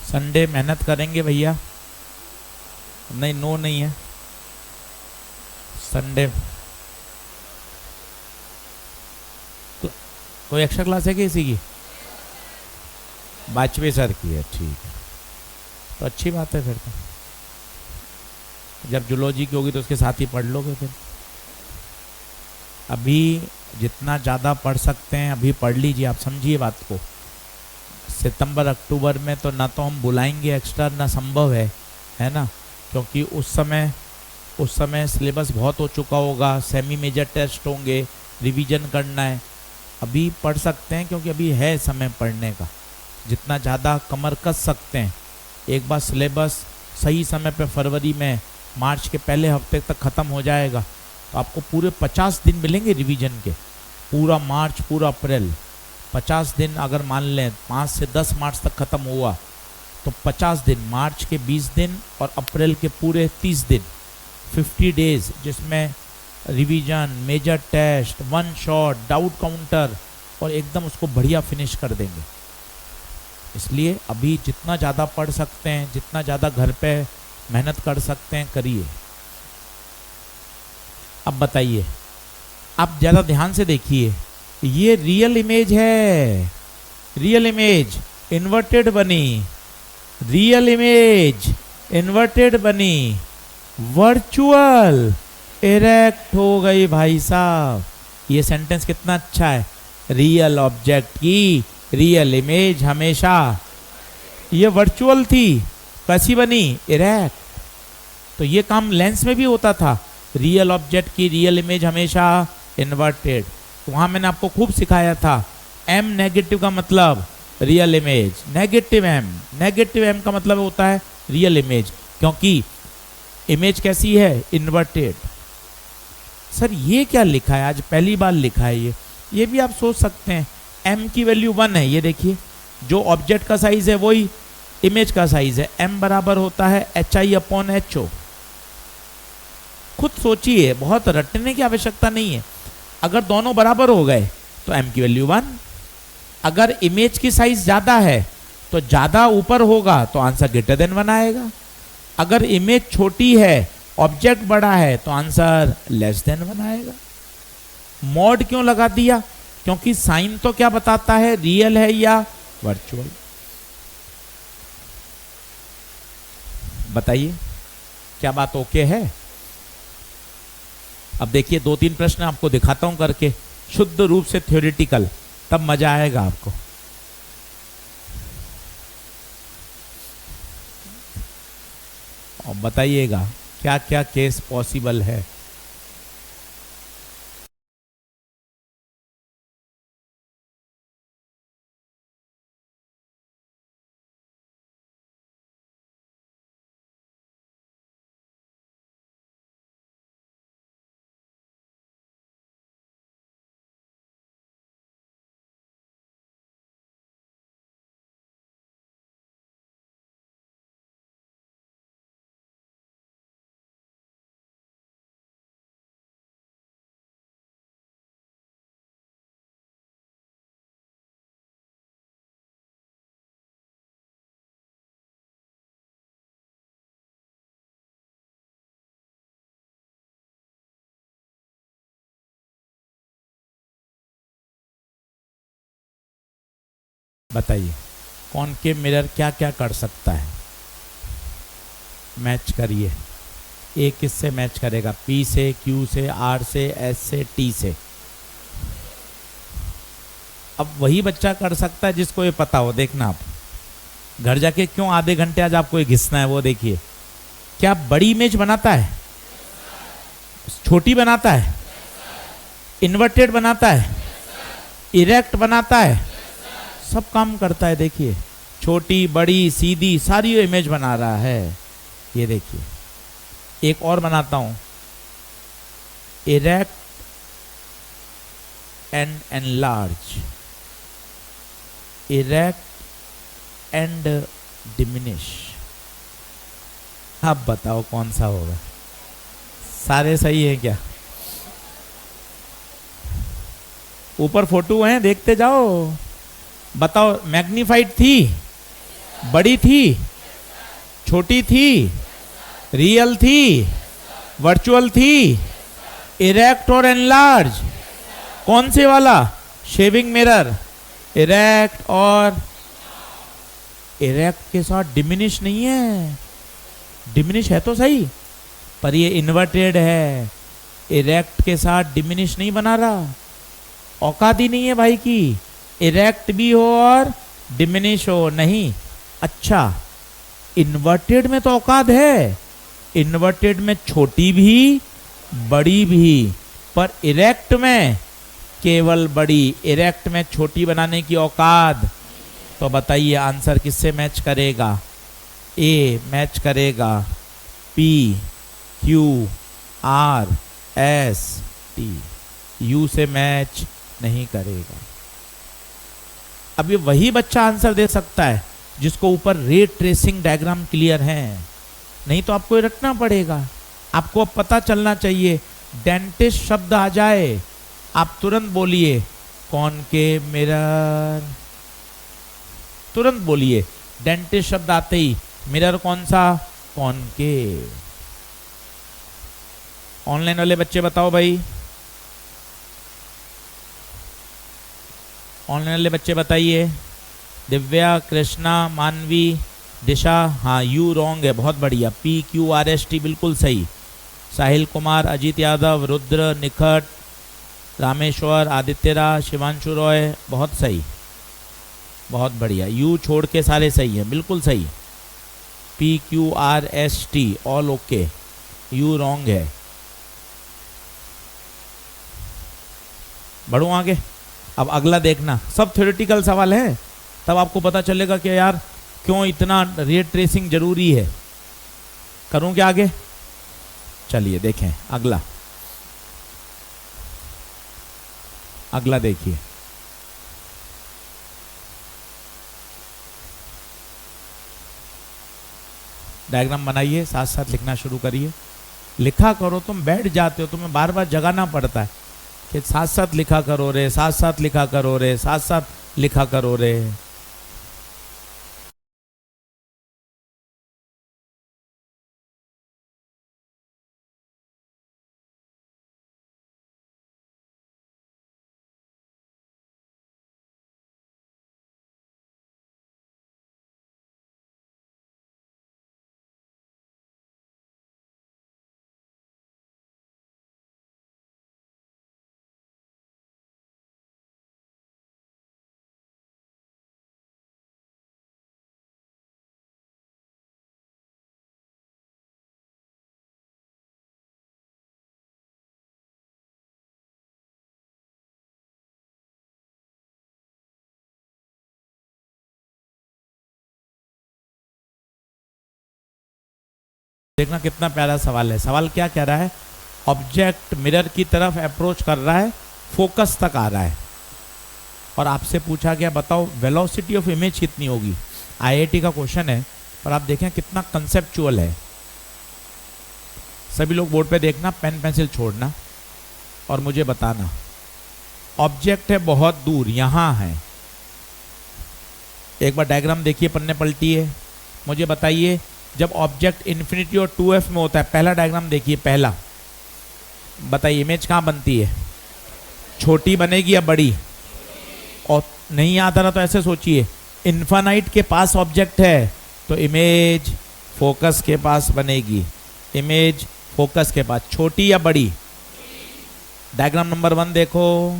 संडे मेहनत करेंगे भैया, नहीं नो नहीं है संडे। तो कोई एक्स्ट्रा क्लास है कि इसी की, वाजपेयी सर की है, ठीक है तो अच्छी बात है। फिर तो जब जूलॉजी की होगी तो उसके साथ ही पढ़ लोगे। फिर अभी जितना ज़्यादा पढ़ सकते हैं अभी पढ़ लीजिए। आप समझिए बात को, सितंबर अक्टूबर में तो ना तो हम बुलाएंगे एक्स्ट्रा, ना संभव है ना, क्योंकि उस समय सिलेबस बहुत हो चुका होगा, सेमी मेजर टेस्ट होंगे, रिवीजन करना है। अभी पढ़ सकते हैं क्योंकि अभी है समय पढ़ने का, जितना ज़्यादा कमर कस सकते हैं। एक बार सिलेबस सही समय पे फरवरी में मार्च के पहले हफ्ते तक ख़त्म हो जाएगा तो आपको पूरे 50 दिन मिलेंगे रिवीजन के, पूरा मार्च पूरा अप्रैल 50 दिन। अगर मान लें 5 से 10 मार्च तक ख़त्म हुआ तो 50 दिन, मार्च के 20 दिन और अप्रैल के पूरे 30 दिन, 50 डेज, जिसमें revision, major test, one shot, doubt counter, और एकदम उसको बढ़िया फिनिश कर देंगे। इसलिए अभी जितना ज़्यादा पढ़ सकते हैं, जितना ज़्यादा घर पे मेहनत कर सकते हैं करिए। अब बताइए, आप ज़्यादा ध्यान से देखिए, ये रियल इमेज है, रियल इमेज इन्वर्टेड बनी, रियल इमेज इन्वर्टेड बनी, वर्चुअल इरेक्ट हो गई भाई साहब। ये सेंटेंस कितना अच्छा है, रियल ऑब्जेक्ट की रियल इमेज हमेशा, ये वर्चुअल थी, कैसी बनी, इरेक्ट। तो ये काम लेंस में भी होता था, रियल ऑब्जेक्ट की रियल इमेज हमेशा इन्वर्टेड। तो वहां मैंने आपको खूब सिखाया था, एम नेगेटिव का मतलब रियल इमेज, नेगेटिव एम का मतलब होता है रियल इमेज, क्योंकि इमेज कैसी है, इन्वर्टेड। सर ये क्या लिखा है, आज पहली बार लिखा है ये भी आप सोच सकते हैं। m की वैल्यू 1 है, ये देखिए, जो ऑब्जेक्ट का साइज है वही इमेज का साइज है, m बराबर होता है HI/HO। खुद सोचिए, बहुत रटने की आवश्यकता नहीं है। अगर दोनों बराबर हो गए तो m की वैल्यू 1, अगर इमेज की साइज ज्यादा है तो ज्यादा ऊपर होगा तो आंसर ग्रेटर देन 1 आएगा, अगर इमेज छोटी है ऑब्जेक्ट बड़ा है तो आंसर लेस देन 1 आएगा। मॉड क्यों लगा दिया, क्योंकि साइन तो क्या बताता है, रियल है या वर्चुअल। बताइए क्या बात ओके है। अब देखिए 2-3 प्रश्न आपको दिखाता हूं करके, शुद्ध रूप से थ्योरेटिकल, तब मजा आएगा आपको। और बताइएगा क्या क्या केस पॉसिबल है। बताइए कॉनकेव मिरर क्या क्या कर सकता है, मैच करिए। ए किससे मैच करेगा, पी से, क्यू से, आर से, एस से, टी से। अब वही बच्चा कर सकता है जिसको ये पता हो। देखना आप घर जाके क्यों आधे घंटे आज आपको ये घिसना है, वो देखिए। क्या बड़ी इमेज बनाता है, छोटी बनाता है, इन्वर्टेड बनाता है, इरेक्ट बनाता है, सब काम करता है। देखिए छोटी बड़ी सीधी सारी इमेज बना रहा है। ये देखिए एक और बनाता हूं, erect and enlarge, erect and diminish. अब बताओ कौन सा होगा, सारे सही है क्या। ऊपर फोटो हैं, देखते जाओ, बताओ मैग्नीफाइड थी, बड़ी थी, छोटी थी, रियल थी, वर्चुअल थी, इरेक्ट और एनलार्ज। कौन से वाला, शेविंग मिरर, इरेक्ट और इरेक्ट के साथ डिमिनिश नहीं है। डिमिनिश है तो सही, पर ये इन्वर्टेड है, इरेक्ट के साथ डिमिनिश नहीं बना रहा। औकात ही नहीं है भाई की, इरेक्ट भी हो और डिमिनिश हो नहीं। अच्छा इन्वर्टेड में तो औकात है, इन्वर्टेड में छोटी भी बड़ी भी, पर इरेक्ट में केवल बड़ी, इरेक्ट में छोटी बनाने की औकात। तो बताइए आंसर किससे मैच करेगा, ए मैच करेगा P, Q, R, S, T, U से मैच नहीं करेगा। अब ये वही बच्चा आंसर दे सकता है जिसको ऊपर रे ट्रेसिंग डायग्राम क्लियर है, नहीं तो आपको ये रटना पड़ेगा। आपको अब पता चलना चाहिए, डेंटिस्ट शब्द आ जाए आप तुरंत बोलिए कॉनकेव मिरर, तुरंत बोलिए। डेंटिस्ट शब्द आते ही मिरर कौन सा? कॉनकेव। ऑनलाइन वाले बच्चे बताओ भाई, ऑनलाइन वाले बच्चे बताइए। दिव्या, कृष्णा, मानवी, दिशा, हाँ यू रॉन्ग है, बहुत बढ़िया। PQRST बिल्कुल सही। साहिल कुमार, अजीत यादव, रुद्र, निखट, रामेश्वर, आदित्य राज, शिवांशु रॉय, बहुत सही, बहुत बढ़िया। यू छोड़ के सारे सही हैं, बिल्कुल सही। PQRST all okay, you wrong है। बढ़ो आगे। अब अगला देखना, सब थ्योरेटिकल सवाल है, तब आपको पता चलेगा कि यार क्यों इतना रे ट्रेसिंग जरूरी है। करूं क्या आगे? चलिए देखें अगला। अगला देखिए, डायग्राम बनाइए, साथ साथ लिखना शुरू करिए। लिखा करो, तुम बैठ जाते हो, तुम्हें बार बार जगाना पड़ता है कि साथ साथ लिखा करो रे, साथ साथ लिखा करो रे, साथ साथ लिखा करो रे। देखना कितना प्यारा सवाल है। सवाल क्या कह रहा है? ऑब्जेक्ट मिरर की तरफ अप्रोच कर रहा है, फोकस तक आ रहा है, और आपसे पूछा गया बताओ वेलोसिटी ऑफ इमेज कितनी होगी। IIT का क्वेश्चन है, पर आप देखें कितना कंसेप्चुअल है। सभी लोग बोर्ड पे देखना, पेन पेंसिल छोड़ना और मुझे बताना। ऑब्जेक्ट है बहुत दूर, यहां है। एक बार डायग्राम देखिए, पन्ने पलटिए, मुझे बताइए जब ऑब्जेक्ट इन्फिनिटी और 2f में होता है, पहला डायग्राम देखिए, पहला बताइए इमेज कहाँ बनती है? छोटी बनेगी या बड़ी? और नहीं आता रहा तो ऐसे सोचिए, इन्फानाइट के पास ऑब्जेक्ट है तो इमेज फोकस के पास बनेगी। इमेज फोकस के पास, छोटी या बड़ी? डायग्राम नंबर 1 देखो,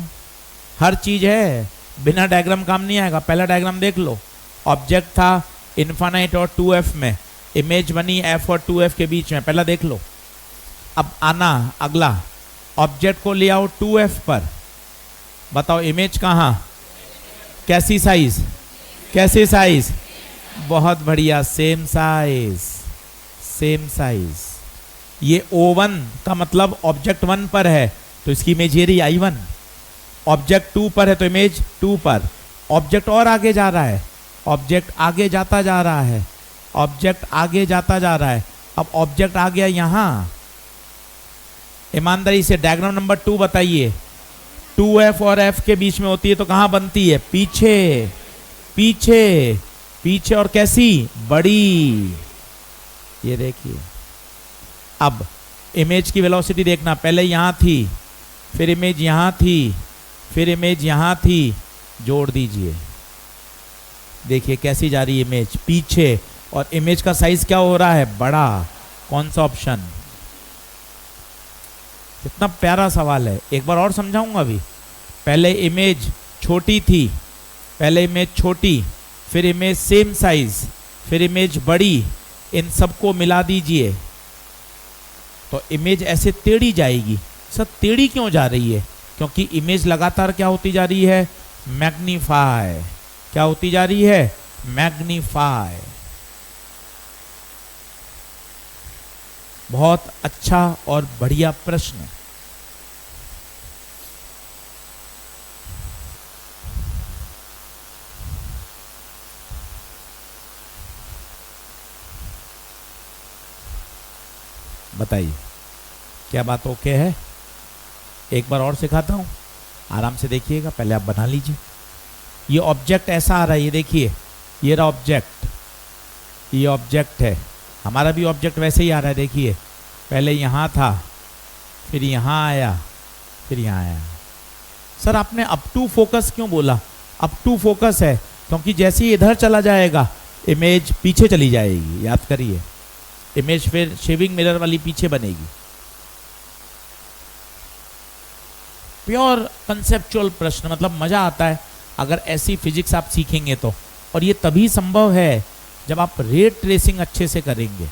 हर चीज है, बिना डायग्राम काम नहीं आएगा। पहला डायग्राम देख लो, ऑब्जेक्ट था इन्फानाइट और 2f में, इमेज बनी f और 2f के बीच में, पहला देख लो। अब आना अगला, ऑब्जेक्ट को ले आओ 2f पर, बताओ इमेज कहाँ? कैसी साइज? कैसी साइज? बहुत बढ़िया, सेम साइज, सेम साइज। ये O1 का मतलब ऑब्जेक्ट 1 पर है तो इसकी इमेज ये रही I1। ऑब्जेक्ट 2 पर है तो इमेज 2 पर। ऑब्जेक्ट और आगे जा रहा है, ऑब्जेक्ट आगे जाता जा रहा है, ऑब्जेक्ट आगे जाता जा रहा है। अब ऑब्जेक्ट आ गया यहां, ईमानदारी से डायग्राम नंबर 2 बताइए। 2f और f के बीच में होती है तो कहां बनती है? पीछे, पीछे, पीछे, और कैसी? बड़ी। ये देखिए, अब इमेज की वेलोसिटी देखना, पहले यहां थी, फिर इमेज यहां थी, फिर इमेज यहां थी, जोड़ दीजिए, देखिए कैसी जा रही है इमेज? पीछे। और इमेज का साइज क्या हो रहा है? बड़ा। कौन सा ऑप्शन? कितना प्यारा सवाल है, एक बार और समझाऊंगा अभी। पहले इमेज छोटी थी, पहले इमेज छोटी, फिर इमेज सेम साइज, फिर इमेज बड़ी, इन सबको मिला दीजिए तो इमेज ऐसे टेढ़ी जाएगी। सर टेढ़ी क्यों जा रही है? क्योंकि इमेज लगातार क्या होती जा रही है? मैग्नीफाई। क्या होती जा रही है? मैग्नीफाई। बहुत अच्छा और बढ़िया प्रश्न। बताइए क्या बात ओके है? एक बार और सिखाता हूं, आराम से देखिएगा, पहले आप बना लीजिए। ये ऑब्जेक्ट ऐसा आ रहा है, ये देखिए, ये रहा ऑब्जेक्ट, ये ऑब्जेक्ट है, हमारा भी ऑब्जेक्ट वैसे ही आ रहा है। देखिए पहले यहाँ था, फिर यहाँ आया, फिर यहाँ आया। सर आपने अप टू फोकस क्यों बोला? अप टू फोकस है क्योंकि जैसे ही इधर चला जाएगा इमेज पीछे चली जाएगी, याद करिए। इमेज फिर शेविंग मिरर वाली पीछे बनेगी। प्योर कंसेप्चुअल प्रश्न, मतलब मजा आता है अगर ऐसी फिजिक्स आप सीखेंगे तो। और ये तभी संभव है जब आप रे ट्रेसिंग अच्छे से करेंगे।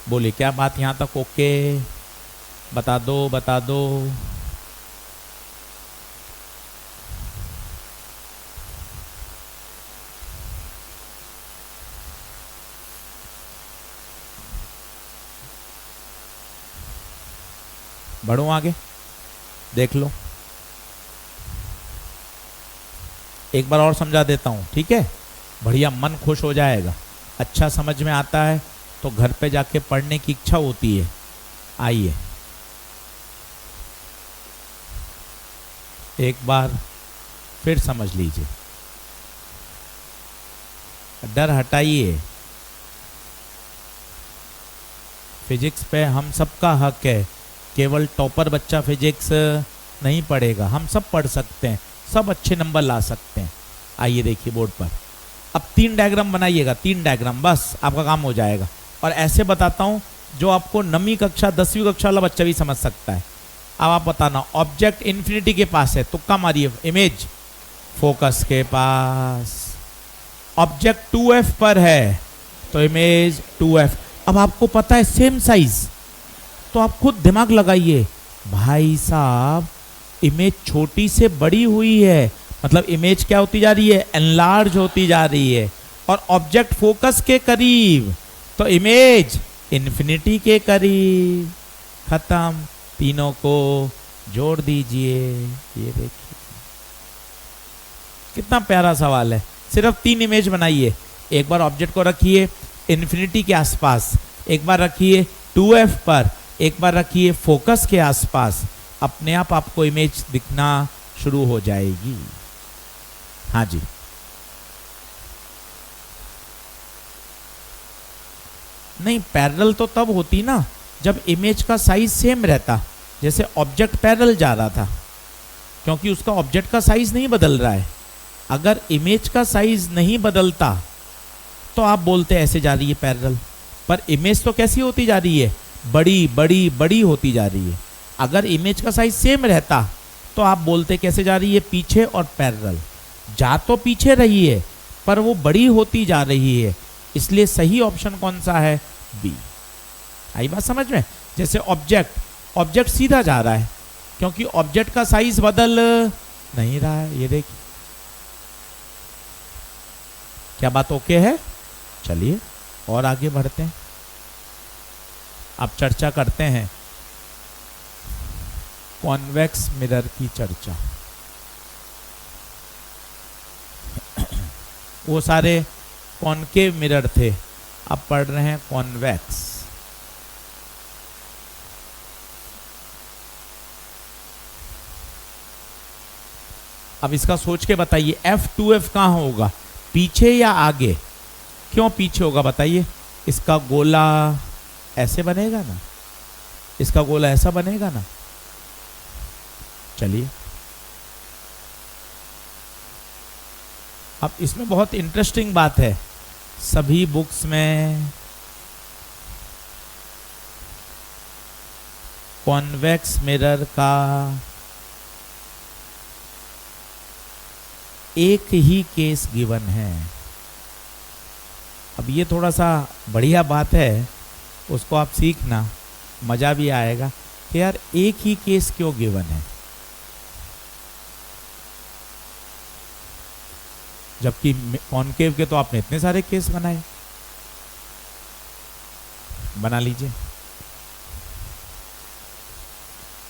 बोले क्या बात यहां तक ओके? बता दो बता दो। बढ़ो आगे, देख लो। एक बार और समझा देता हूं, ठीक है? बढ़िया, मन खुश हो जाएगा। अच्छा समझ में आता है तो घर पे जाके पढ़ने की इच्छा होती है। आइए एक बार फिर समझ लीजिए, डर हटाइए। फिजिक्स पे हम सबका हक है, केवल टॉपर बच्चा फिजिक्स नहीं पढ़ेगा, हम सब पढ़ सकते हैं, सब अच्छे नंबर ला सकते हैं। आइए देखिए बोर्ड पर, अब 3 डायग्राम बनाइएगा, 3 डायग्राम, बस आपका काम हो जाएगा। और ऐसे बताता हूं जो आपको 9वीं कक्षा 10वीं कक्षा वाला बच्चा भी समझ सकता है। अब आप बताना, ऑब्जेक्ट इन्फिनिटी के पास है, तुक्का मारिए, इमेज फोकस के पास। ऑब्जेक्ट 2f पर है तो इमेज 2f। अब आपको पता है सेम साइज, तो आप खुद दिमाग लगाइए। भाई साहब इमेज छोटी से बड़ी हुई है, मतलब इमेज क्या होती जा रही है? एनलार्ज होती जा रही है। और ऑब्जेक्ट फोकस के करीब तो इमेज इन्फिनिटी के करीब। खत्म, तीनों को जोड़ दीजिए। ये देखिए कितना प्यारा सवाल है। सिर्फ 3 इमेज बनाइए। एक बार ऑब्जेक्ट को रखिए इन्फिनिटी के आसपास, एक बार रखिए 2f पर, एक बार रखिए फोकस के आसपास। अपने आप आपको इमेज दिखना शुरू हो जाएगी। हाँ जी, नहीं पैरेलल तो तब होती ना जब इमेज का साइज सेम रहता। जैसे ऑब्जेक्ट पैरेलल जा रहा था क्योंकि उसका ऑब्जेक्ट का साइज नहीं बदल रहा है। अगर इमेज का साइज नहीं बदलता तो आप बोलते ऐसे जा रही है पैरेलल, पर इमेज तो कैसी होती जा रही है? बड़ी बड़ी बड़ी होती जा रही है। अगर इमेज का साइज सेम रहता तो आप बोलते कैसे जा रही है? पीछे और पैरेलल। जा तो पीछे रही है पर वो बड़ी होती जा रही है, इसलिए सही ऑप्शन कौन सा है? बी। आई बात समझ में? जैसे ऑब्जेक्ट सीधा जा रहा है क्योंकि ऑब्जेक्ट का साइज बदल नहीं रहा है। ये देखिए, क्या बात ओके है? चलिए और आगे बढ़ते हैं। अब चर्चा करते हैं कॉन्वेक्स मिरर की चर्चा। वो सारे कॉनकेव मिरर थे, अब पढ़ रहे हैं कॉन्वेक्स। अब इसका सोच के बताइए, F2F कहाँ होगा? पीछे या आगे? क्यों पीछे होगा बताइए? इसका गोला ऐसे बनेगा ना, इसका गोला ऐसा बनेगा ना। चलिए अब इसमें बहुत इंटरेस्टिंग बात है, सभी बुक्स में कॉन्वेक्स मिरर का एक ही केस गिवन है। अब ये थोड़ा सा बढ़िया बात है, उसको आप सीखना, मजा भी आएगा कि यार एक ही केस क्यों गिवन है, जबकि कॉनकेव के तो आपने इतने सारे केस बनाए। बना लीजिए।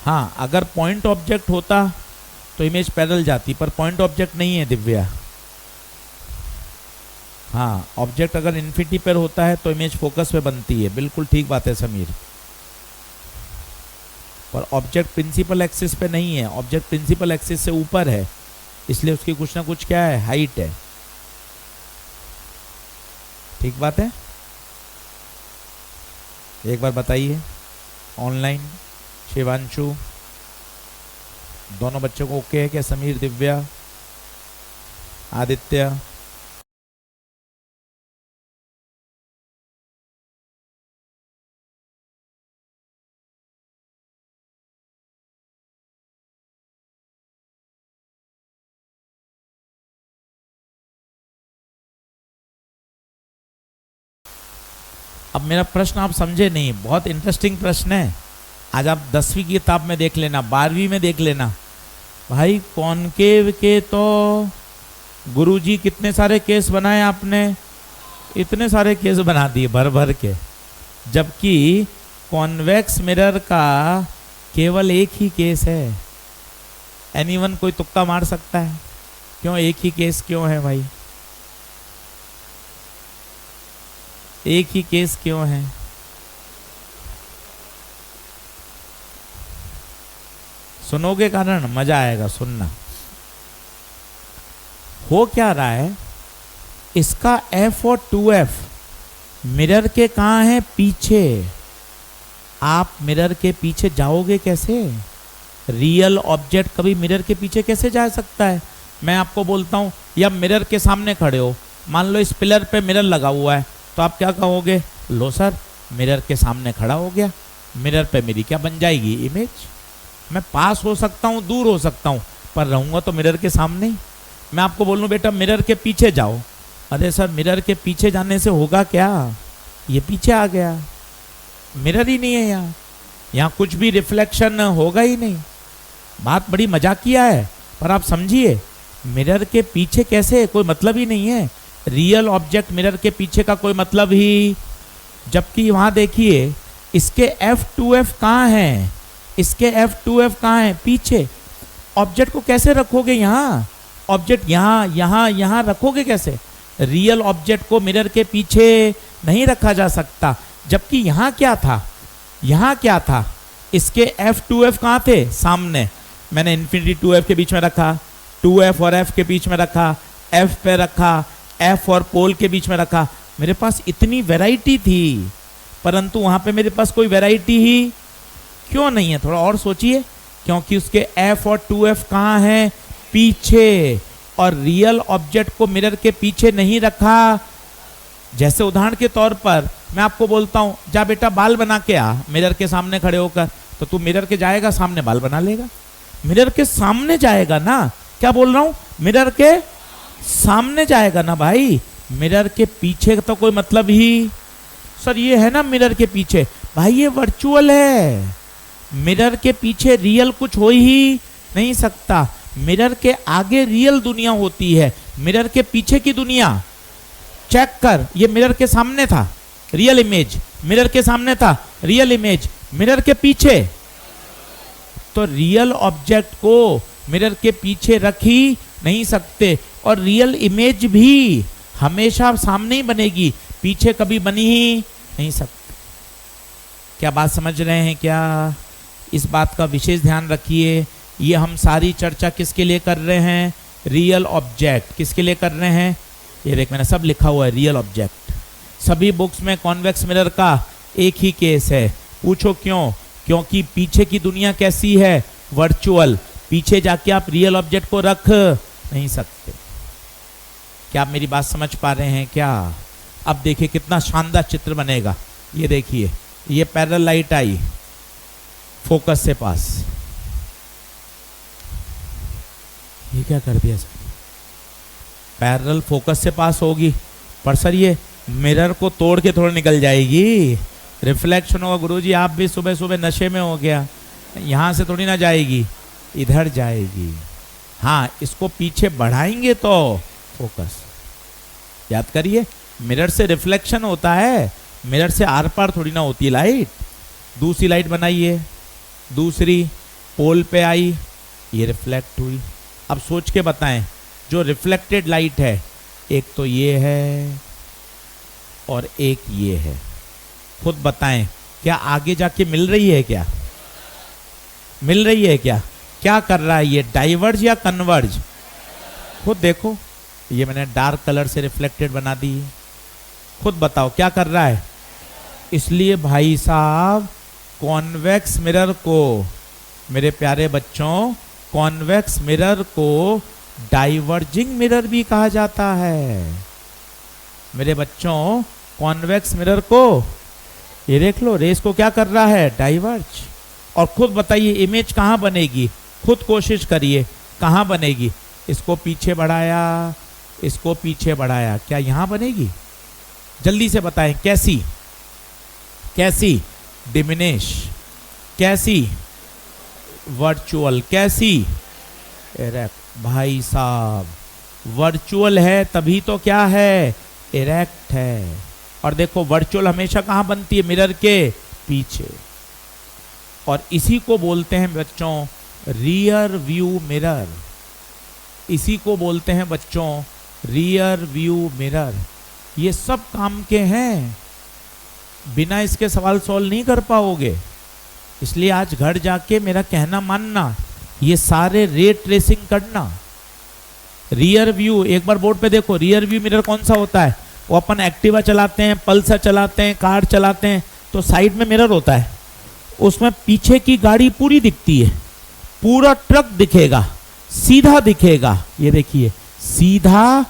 हाँ, अगर पॉइंट ऑब्जेक्ट होता तो इमेज पैरेलल जाती, पर पॉइंट ऑब्जेक्ट नहीं है दिव्या। हाँ, ऑब्जेक्ट अगर इन्फिनिटी पर होता है तो इमेज फोकस पे बनती है। बिल्कुल ठीक बात है समीर। पर ऑब्जेक्ट प्रिंसिपल एक्सिस पे नहीं है, ऑब्जेक्ट प्रिंसिपल एक्सिस से ऊपर है, इसलिए उसकी कुछ ना कुछ क्या है, हाइट है। ठीक बात है? एक बार बताइए ऑनलाइन, शिवांशु, दोनों बच्चों को ओके है क्या? समीर, दिव्या, आदित्य, अब मेरा प्रश्न आप समझे नहीं, बहुत इंटरेस्टिंग प्रश्न है। आज आप 10वीं की किताब में देख लेना, 12वीं में देख लेना भाई, कॉनकेव के तो गुरुजी कितने सारे केस बनाए आपने, इतने सारे केस बना दिए भर भर के, जबकि कॉन्वेक्स मिरर का केवल एक ही केस है। एनीवन कोई तुक्का मार सकता है? क्यों एक ही केस क्यों है भाई? एक ही केस क्यों है? सुनोगे कारण मजा आएगा सुनना। हो क्या रहा है, इसका F और 2F मिरर के कहाँ है? पीछे। आप मिरर के पीछे जाओगे कैसे? रियल ऑब्जेक्ट कभी मिरर के पीछे कैसे जा सकता है? मैं आपको बोलता हूं, या मिरर के सामने खड़े हो, मान लो इस पिलर पे मिरर लगा हुआ है, तो आप क्या कहोगे? लो सर, मिरर के सामने खड़ा हो गया, मिरर पे मेरी क्या बन जाएगी? इमेज। मैं पास हो सकता हूँ, दूर हो सकता हूँ, पर रहूंगा तो मिरर के सामने ही। मैं आपको बोलूँ बेटा मिरर के पीछे जाओ, अरे सर मिरर के पीछे जाने से होगा क्या? ये पीछे आ गया, मिरर ही नहीं है यहाँ, यहाँ कुछ भी रिफ्लेक्शन होगा ही नहीं। बात बड़ी मजाकिया है, पर आप समझिए, मिरर के पीछे कैसे? कोई मतलब ही नहीं है। रियल ऑब्जेक्ट मिरर के पीछे का कोई मतलब ही, जबकि वहां देखिए इसके F2F कहाँ है? इसके F2F कहाँ है? पीछे। ऑब्जेक्ट को कैसे रखोगे यहाँ? ऑब्जेक्ट यहाँ यहाँ यहाँ रखोगे कैसे? रियल ऑब्जेक्ट को मिरर के पीछे नहीं रखा जा सकता, जबकि यहाँ क्या था? यहाँ क्या था? इसके F2F कहाँ थे? सामने। मैंने इन्फिनिटी 2F के बीच में रखा, 2F और F के बीच में रखा, F पे रखा, F और पोल के बीच में रखा। मेरे पास इतनी वैरायटी थी, परंतु वहां पे मेरे पास कोई वैरायटी ही क्यों नहीं है? थोड़ा और सोचिए, क्योंकि उसके F और 2F कहाँ है? पीछे। और रियल ऑब्जेक्ट को मिरर के पीछे नहीं रखा। जैसे उदाहरण के तौर पर मैं आपको बोलता हूं, जा बेटा बाल बना के आ, मिरर के सामने खड़े होकर, तो तू मिरर के जाएगा, सामने बाल बना लेगा। मिरर के सामने जाएगा ना, क्या बोल रहा हूं? मिरर के सामने जाएगा ना भाई, मिरर के पीछे तो कोई मतलब ही। सर ये है ना मिरर के पीछे, भाई ये वर्चुअल है, मिरर के पीछे रियल कुछ हो ही नहीं सकता। मिरर के आगे रियल दुनिया होती है, मिरर के पीछे की दुनिया चेक कर। ये मिरर के सामने था, रियल इमेज, मिरर के सामने था, रियल इमेज, मिरर के पीछे। तो रियल ऑब्जेक्ट को मिरर के पीछे रख ही नहीं सकते, और रियल इमेज भी हमेशा सामने ही बनेगी, पीछे कभी बनी ही नहीं सकती। क्या बात समझ रहे हैं क्या? इस बात का विशेष ध्यान रखिए। ये हम सारी चर्चा किसके लिए कर रहे हैं? Real object. किसके लिए कर रहे हैं? ये देख, मैंने सब लिखा हुआ है, रियल ऑब्जेक्ट। सभी बुक्स में कॉन्वेक्स मिरर का एक ही केस है। पूछो क्यों? क्योंकि पीछे की दुनिया कैसी है? वर्चुअल। पीछे जाके आप रियल ऑब्जेक्ट को रख नहीं सकते। क्या आप मेरी बात समझ पा रहे हैं क्या? अब देखिए कितना शानदार चित्र बनेगा। ये देखिए, ये पैरेलल लाइट आई फोकस से पास, ये क्या कर दिया सर? पैरेलल फोकस से पास होगी, पर सर ये मिरर को तोड़ के थोड़ा निकल जाएगी, रिफ्लेक्शन होगा। गुरुजी आप भी सुबह सुबह नशे में हो गया, यहाँ से थोड़ी ना जाएगी, इधर जाएगी। हाँ, इसको पीछे बढ़ाएंगे तो फोकस। याद करिए, मिरर से रिफ्लेक्शन होता है, मिरर से आर पार थोड़ी ना होती लाइट। दूसरी लाइट बनाइए, दूसरी पोल पे आई, ये रिफ्लेक्ट हुई। अब सोच के बताएं, जो रिफ्लेक्टेड लाइट है, एक तो ये है और एक ये है, खुद बताएं क्या आगे जाके मिल रही है क्या? मिल रही है क्या? क्या कर रहा है ये, डाइवर्ज या कन्वर्ज? खुद देखो, ये मैंने डार्क कलर से रिफ्लेक्टेड बना दी, खुद बताओ क्या कर रहा है। इसलिए भाई साहब कॉन्वेक्स मिरर को, मेरे प्यारे बच्चों, कॉन्वेक्स मिरर को डाइवर्जिंग मिरर भी कहा जाता है। मेरे बच्चों कॉन्वेक्स मिरर को, ये देख लो रेस को क्या कर रहा है, डाइवर्ज। और खुद बताइए इमेज कहाँ बनेगी, खुद कोशिश करिए कहाँ बनेगी। इसको पीछे बढ़ाया, इसको पीछे बढ़ाया, क्या यहाँ बनेगी? जल्दी से बताएं कैसी, कैसी? डिमिनिश। कैसी? वर्चुअल। कैसी? इरेक्ट। भाई साहब वर्चुअल है तभी तो क्या है, इरेक्ट है। और देखो वर्चुअल हमेशा कहाँ बनती है, मिरर के पीछे। और इसी को बोलते हैं बच्चों रियर व्यू मिरर। इसी को बोलते हैं बच्चों रियर व्यू मिरर। ये सब काम के हैं, बिना इसके सवाल सॉल्व नहीं कर पाओगे। इसलिए आज घर जाके मेरा कहना मानना, ये सारे रे ट्रेसिंग करना। रियर व्यू एक बार बोर्ड पे देखो, रियर व्यू मिरर कौन सा होता है? वो अपन एक्टिवा चलाते हैं, पल्सर चलाते हैं, कार चलाते हैं तो साइड में मिरर होता है, उसमें पीछे की गाड़ी पूरी दिखती है, पूरा ट्रक दिखेगा, सीधा दिखेगा। ये देखिए सीधा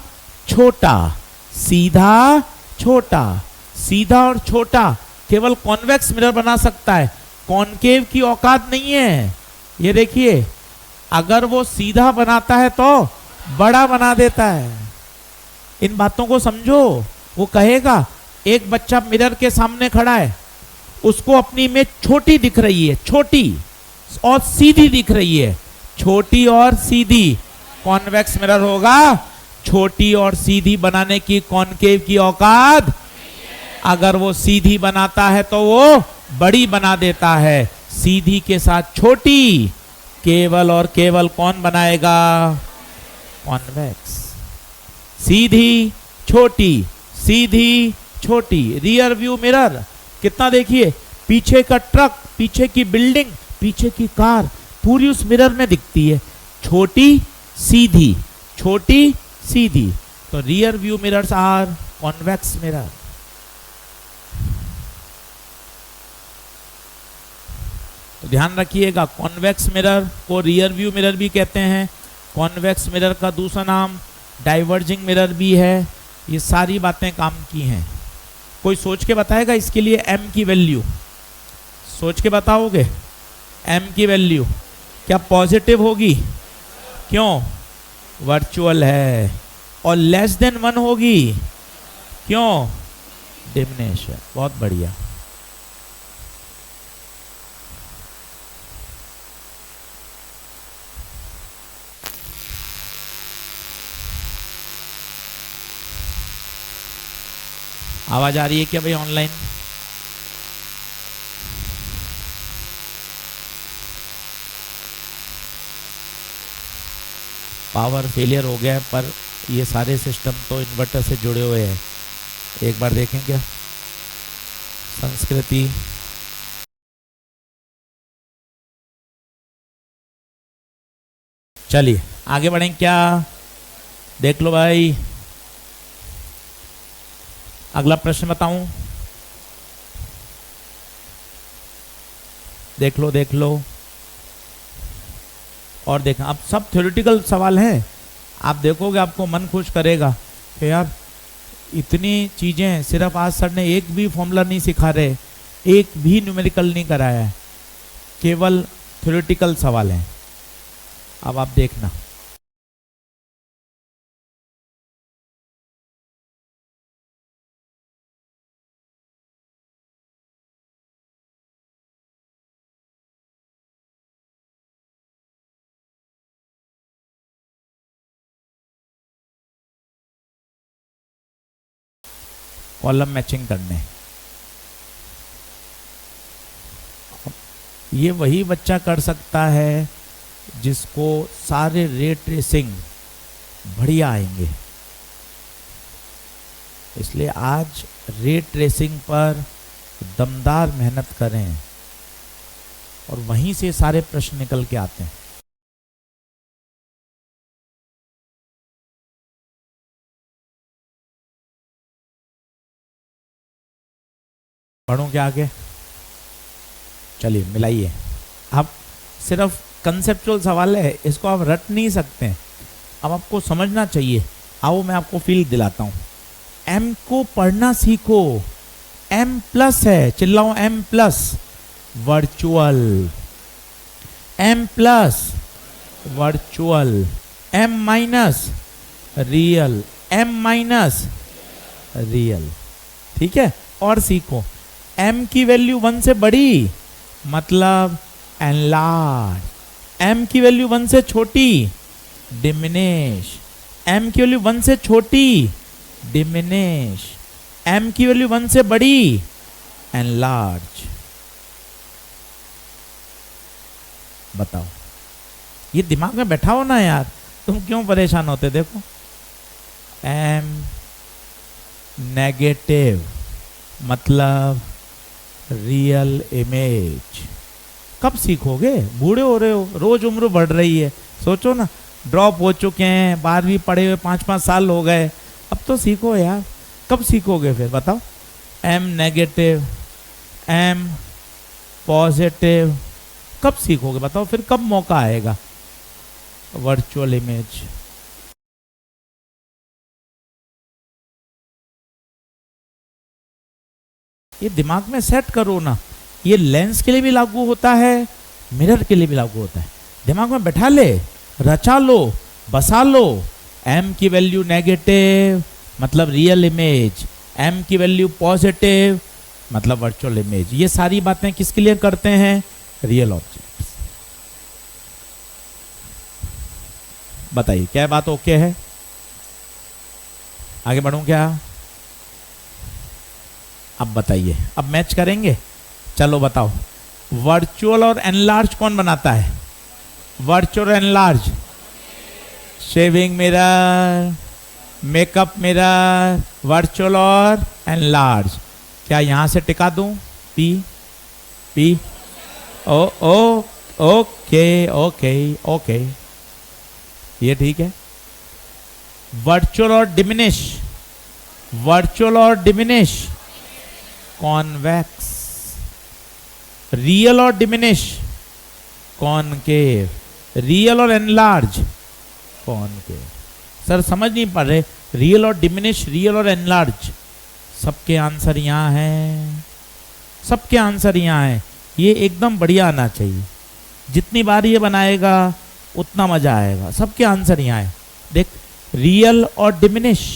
छोटा, सीधा छोटा, सीधा और छोटा केवल कॉन्वेक्स मिरर बना सकता है, कॉनकेव की औकात नहीं है। ये देखिए अगर वो सीधा बनाता है तो बड़ा बना देता है। इन बातों को समझो। वो कहेगा एक बच्चा मिरर के सामने खड़ा है, उसको अपनी इमेज छोटी दिख रही है, छोटी और सीधी दिख रही है, छोटी और सीधी। कॉन्वेक्स मिरर होगा, छोटी और सीधी बनाने की कॉनकेव की औकात। अगर वो सीधी बनाता है तो वो बड़ी बना देता है, सीधी के साथ छोटी केवल और केवल कौन बनाएगा, कॉन्वेक्स। सीधी छोटी, सीधी छोटी। रियर व्यू मिरर कितना देखिए, पीछे का ट्रक, पीछे की बिल्डिंग, पीछे की कार पूरी उस मिरर में दिखती है, छोटी सीधी, छोटी सीधी। तो rear view mirrors are convex mirror. तो ध्यान रखिएगा कॉन्वेक्स मिरर को रियर व्यू मिरर भी कहते हैं, कॉन्वेक्स मिरर का दूसरा नाम डाइवर्जिंग मिरर भी है। ये सारी बातें काम की हैं। कोई सोच के बताएगा इसके लिए m की वैल्यू, सोच के बताओगे? m की वैल्यू क्या पॉजिटिव होगी? क्यों? वर्चुअल है। और लेस देन 1 होगी, क्यों? डिमिनिश है। बहुत बढ़िया। आवाज आ रही है क्या भाई ऑनलाइन? पावर फेलियर हो गया है, पर ये सारे सिस्टम तो इन्वर्टर से जुड़े हुए हैं। एक बार देखें क्या संस्कृति। चलिए आगे बढ़ें क्या? देख लो भाई, अगला प्रश्न बताऊं? देख लो, देख लो और देखना। अब सब थ्योरेटिकल सवाल हैं, आप देखोगे आपको मन खुश करेगा कि यार इतनी चीजें हैं, सिर्फ आज सर ने एक भी फॉर्मूला नहीं सिखा रहे, एक भी न्यूमेरिकल नहीं कराया है, केवल थ्योरेटिकल सवाल हैं। अब आप देखना। कॉलम मैचिंग करने, ये वही बच्चा कर सकता है जिसको सारे रे ट्रेसिंग बढ़िया आएंगे। इसलिए आज रे ट्रेसिंग पर दमदार मेहनत करें। और वहीं से सारे प्रश्न निकल के आते हैं। पढ़ूं क्या आगे? चलिए मिलाइए। अब सिर्फ कंसेप्चुअल सवाल है, इसको आप रट नहीं सकते हैं, अब आपको समझना चाहिए। आओ मैं आपको फील दिलाता हूं। एम को पढ़ना सीखो। एम प्लस है, चिल्लाओ M plus virtual, M plus virtual, M minus real, M minus real. ठीक है, और सीखो। एम की वैल्यू 1 से बड़ी मतलब एनलार्ज, एम की वैल्यू 1 से छोटी डिमिनिश, एम की वैल्यू 1 से छोटी डिमिनिश, एम की वैल्यू 1 से बड़ी एनलार्ज। बताओ, ये दिमाग में बैठा हो ना यार, तुम क्यों परेशान होते? देखो, एम नेगेटिव मतलब रियल इमेज। कब सीखोगे? बूढ़े हो रहे हो, रोज उम्र बढ़ रही है, सोचो ना, ड्रॉप हो चुके हैं, 12वीं पढ़े हुए 5-5 साल हो गए, अब तो सीखो यार। कब सीखोगे फिर बताओ? एम नेगेटिव, एम पॉजिटिव, कब सीखोगे बताओ? फिर कब मौका आएगा? Virtual image. ये दिमाग में सेट करो ना, ये लेंस के लिए भी लागू होता है, मिरर के लिए भी लागू होता है। दिमाग में बैठा ले, रचा लो, बसा लो। एम की वैल्यू नेगेटिव मतलब रियल इमेज, एम की वैल्यू पॉजिटिव मतलब वर्चुअल इमेज। ये सारी बातें किसके लिए करते हैं? Real objects. बताइए क्या बात ओके है? आगे बढ़ूं क्या? अब बताइए, अब मैच करेंगे। चलो बताओ, वर्चुअल और एनलार्ज कौन बनाता है? Virtual enlarge, shaving mirror, makeup mirror, virtual और एनलार्ज। क्या यहां से टिका दूं? पी पी ओ ओ ओके ओके ओके, ये ठीक है। वर्चुअल और डिमिनिश, वर्चुअल और डिमिनिश कॉन्वेक्स, रियल और डिमिनिश कॉनकेव, रियल और एनलार्ज कॉनकेव। सर समझ नहीं पा रहे, रियल और डिमिनिश, रियल और एनलार्ज, सबके आंसर यहाँ हैं, सबके आंसर यहाँ हैं। ये एकदम बढ़िया आना चाहिए, जितनी बार ये बनाएगा उतना मजा आएगा। सबके आंसर यहाँ है। देख, रियल और डिमिनिश,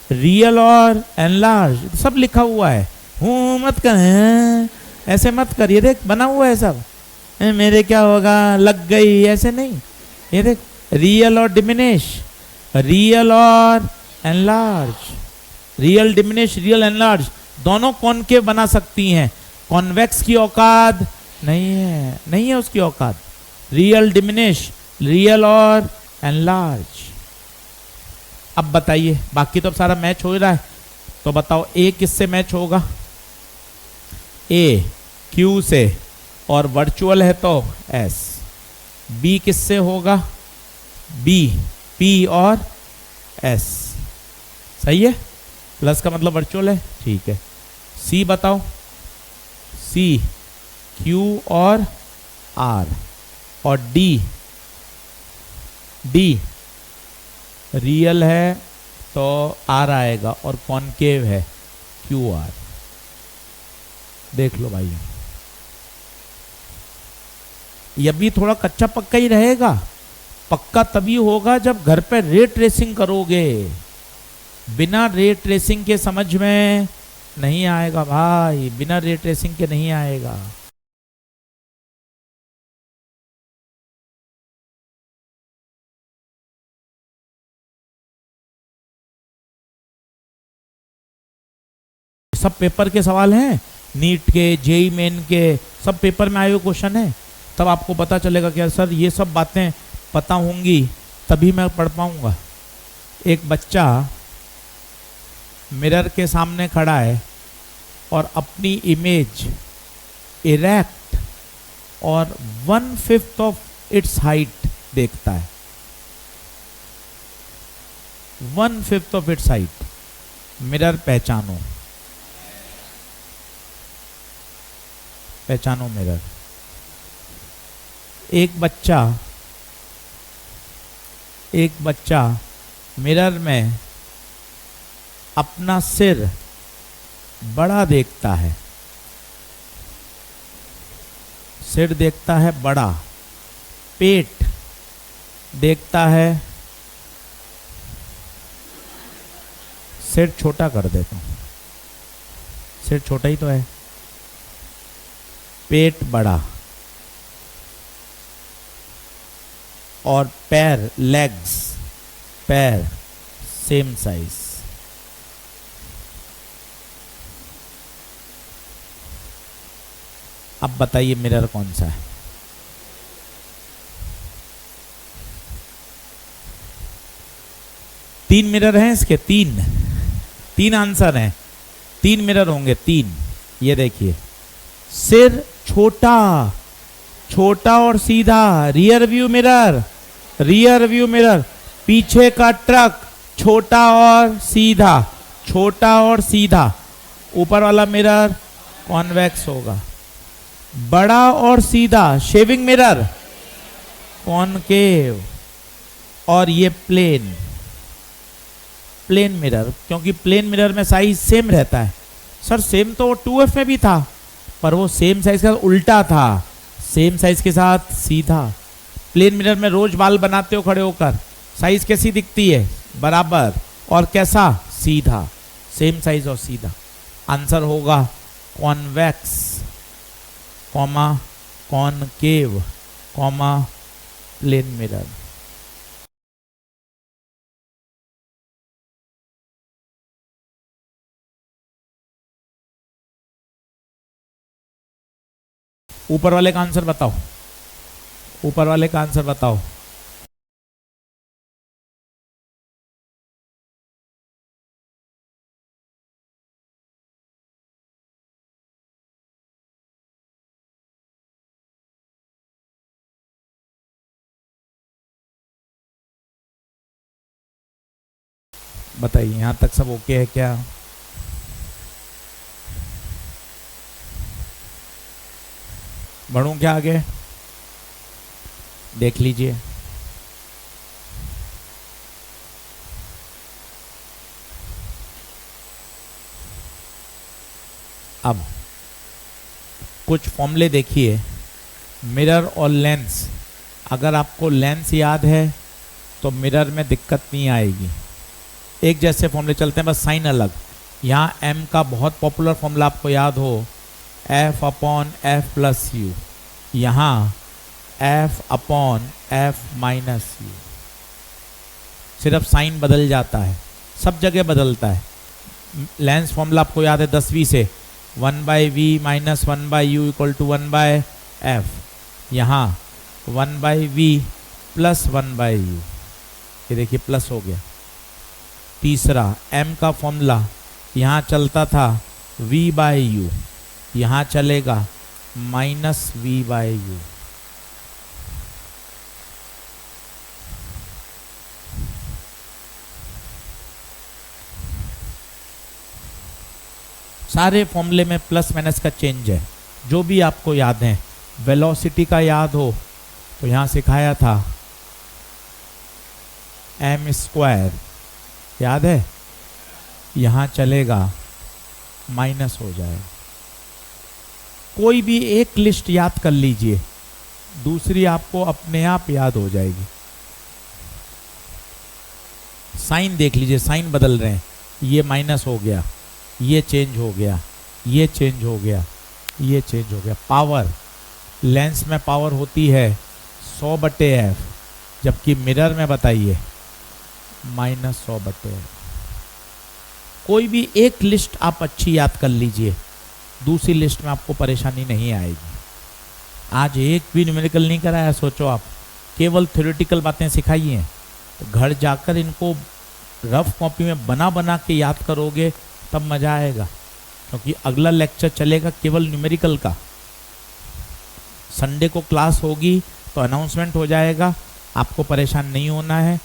रियल और एनलार्ज सब लिखा हुआ है। हूँ मत कर, ऐसे मत कर, ये देख बना हुआ है सब। मेरे क्या होगा, लग गई, ऐसे नहीं। ये देख, रियल और डिमिनिश, रियल और enlarge, real diminish, real enlarge, दोनों कॉनकेव बना सकती हैं। कॉन्वेक्स की औकात नहीं है, नहीं है उसकी औकात। रियल डिमिनिश, रियल और एनलार्ज। अब बताइए, बाकी तो अब सारा मैच हो रहा है, तो बताओ ए किससे मैच होगा? ए क्यू से, और वर्चुअल है तो एस। बी किससे होगा? बी पी और एस। सही है, प्लस का मतलब वर्चुअल है, ठीक है। सी बताओ? सी क्यू और आर, और डी, डी रियल है तो आर आएगा, और कॉनकेव है क्यू आर। देख लो भाई, ये भी थोड़ा कच्चा पक्का ही रहेगा। पक्का तभी होगा जब घर पे रे ट्रेसिंग करोगे। बिना रे ट्रेसिंग के समझ में नहीं आएगा भाई, बिना रे ट्रेसिंग के नहीं आएगा। सब पेपर के सवाल हैं, नीट के, जेई मेन के, सब पेपर में आए हुए क्वेश्चन है। तब आपको पता चलेगा कि सर ये सब बातें पता होंगी तभी मैं पढ़ पाऊंगा। एक बच्चा मिरर के सामने खड़ा है और अपनी इमेज इरेक्ट और 1/5 ऑफ इट्स हाइट देखता है, 1/5 ऑफ इट्स हाइट। मिरर पहचानो, पहचानो मिरर। एक बच्चा मिरर में अपना सिर बड़ा देखता है, सिर देखता है बड़ा, पेट देखता है, सिर छोटा कर देता हूं, सिर छोटा ही तो है, पेट बड़ा, और पैर, लेग्स, पैर सेम साइज। अब बताइए मिरर कौन सा है? तीन मिरर हैं इसके, तीन आंसर हैं, तीन मिरर होंगे, तीन। ये देखिए, सिर छोटा, छोटा और सीधा, rear view mirror, rear view mirror. पीछे का ट्रक, छोटा और सीधा, छोटा और सीधा। ऊपर वाला मिरर कॉन्वेक्स होगा, बड़ा और सीधा, शेविंग मिरर कॉनकेव। और ये प्लेन, प्लेन मिरर, क्योंकि प्लेन मिरर में साइज सेम रहता है। सर सेम तो 2F में भी था, पर वो सेम साइज के साथ उल्टा था, सेम साइज के साथ सीधा। प्लेन मिरर में रोज बाल बनाते हो खड़े होकर, साइज कैसी दिखती है? बराबर। और कैसा? सीधा, सेम साइज और सीधा। आंसर होगा convex, comma concave, comma plane mirror. ऊपर वाले का आंसर बताओ, ऊपर वाले का आंसर बताओ। बताइए, यहां तक सब ओके है क्या? बढ़ूं क्या आगे? देख लीजिए। अब कुछ फॉर्मूले देखिए, मिरर और लेंस। अगर आपको लेंस याद है तो मिरर में दिक्कत नहीं आएगी। एक जैसे फॉर्मूले चलते हैं, बस साइन अलग। यहाँ m का बहुत पॉपुलर फॉर्मूला आपको याद हो, f upon f plus you. यहाँ f upon f minus you. सिर्फ साइन बदल जाता है, सब जगह बदलता है। लेंस फॉर्मूला आपको याद है 10वीं से, 1/v minus 1/u equal to 1/f। यहाँ 1/v प्लस 1/u, ये देखिए प्लस हो गया। तीसरा, m का फॉर्मूला यहाँ चलता था v/u, यहाँ चलेगा माइनस v/u। सारे फॉर्मूले में प्लस माइनस का चेंज है, जो भी आपको याद है। वेलोसिटी का याद हो तो यहाँ सिखाया था m², याद है? यहाँ चलेगा माइनस हो जाएगा। कोई भी एक लिस्ट याद कर लीजिए, दूसरी आपको अपने आप याद हो जाएगी। साइन देख लीजिए, साइन बदल रहे हैं, ये माइनस हो गया, ये चेंज हो गया, ये चेंज हो गया, ये चेंज हो गया। पावर, लेंस में पावर होती है 100/f, जबकि मिरर में बताइए -100/f। कोई भी एक लिस्ट आप अच्छी याद कर लीजिए, दूसरी लिस्ट में आपको परेशानी नहीं आएगी। आज एक भी न्यूमेरिकल नहीं कराया, सोचो आप, केवल थ्योरेटिकल बातें सिखाई हैं। तो घर जाकर इनको रफ कॉपी में बना बना के याद करोगे तब मज़ा आएगा, क्योंकि अगला लेक्चर चलेगा केवल न्यूमेरिकल का। संडे को क्लास होगी तो अनाउंसमेंट हो जाएगा, आपको परेशान नहीं होना है।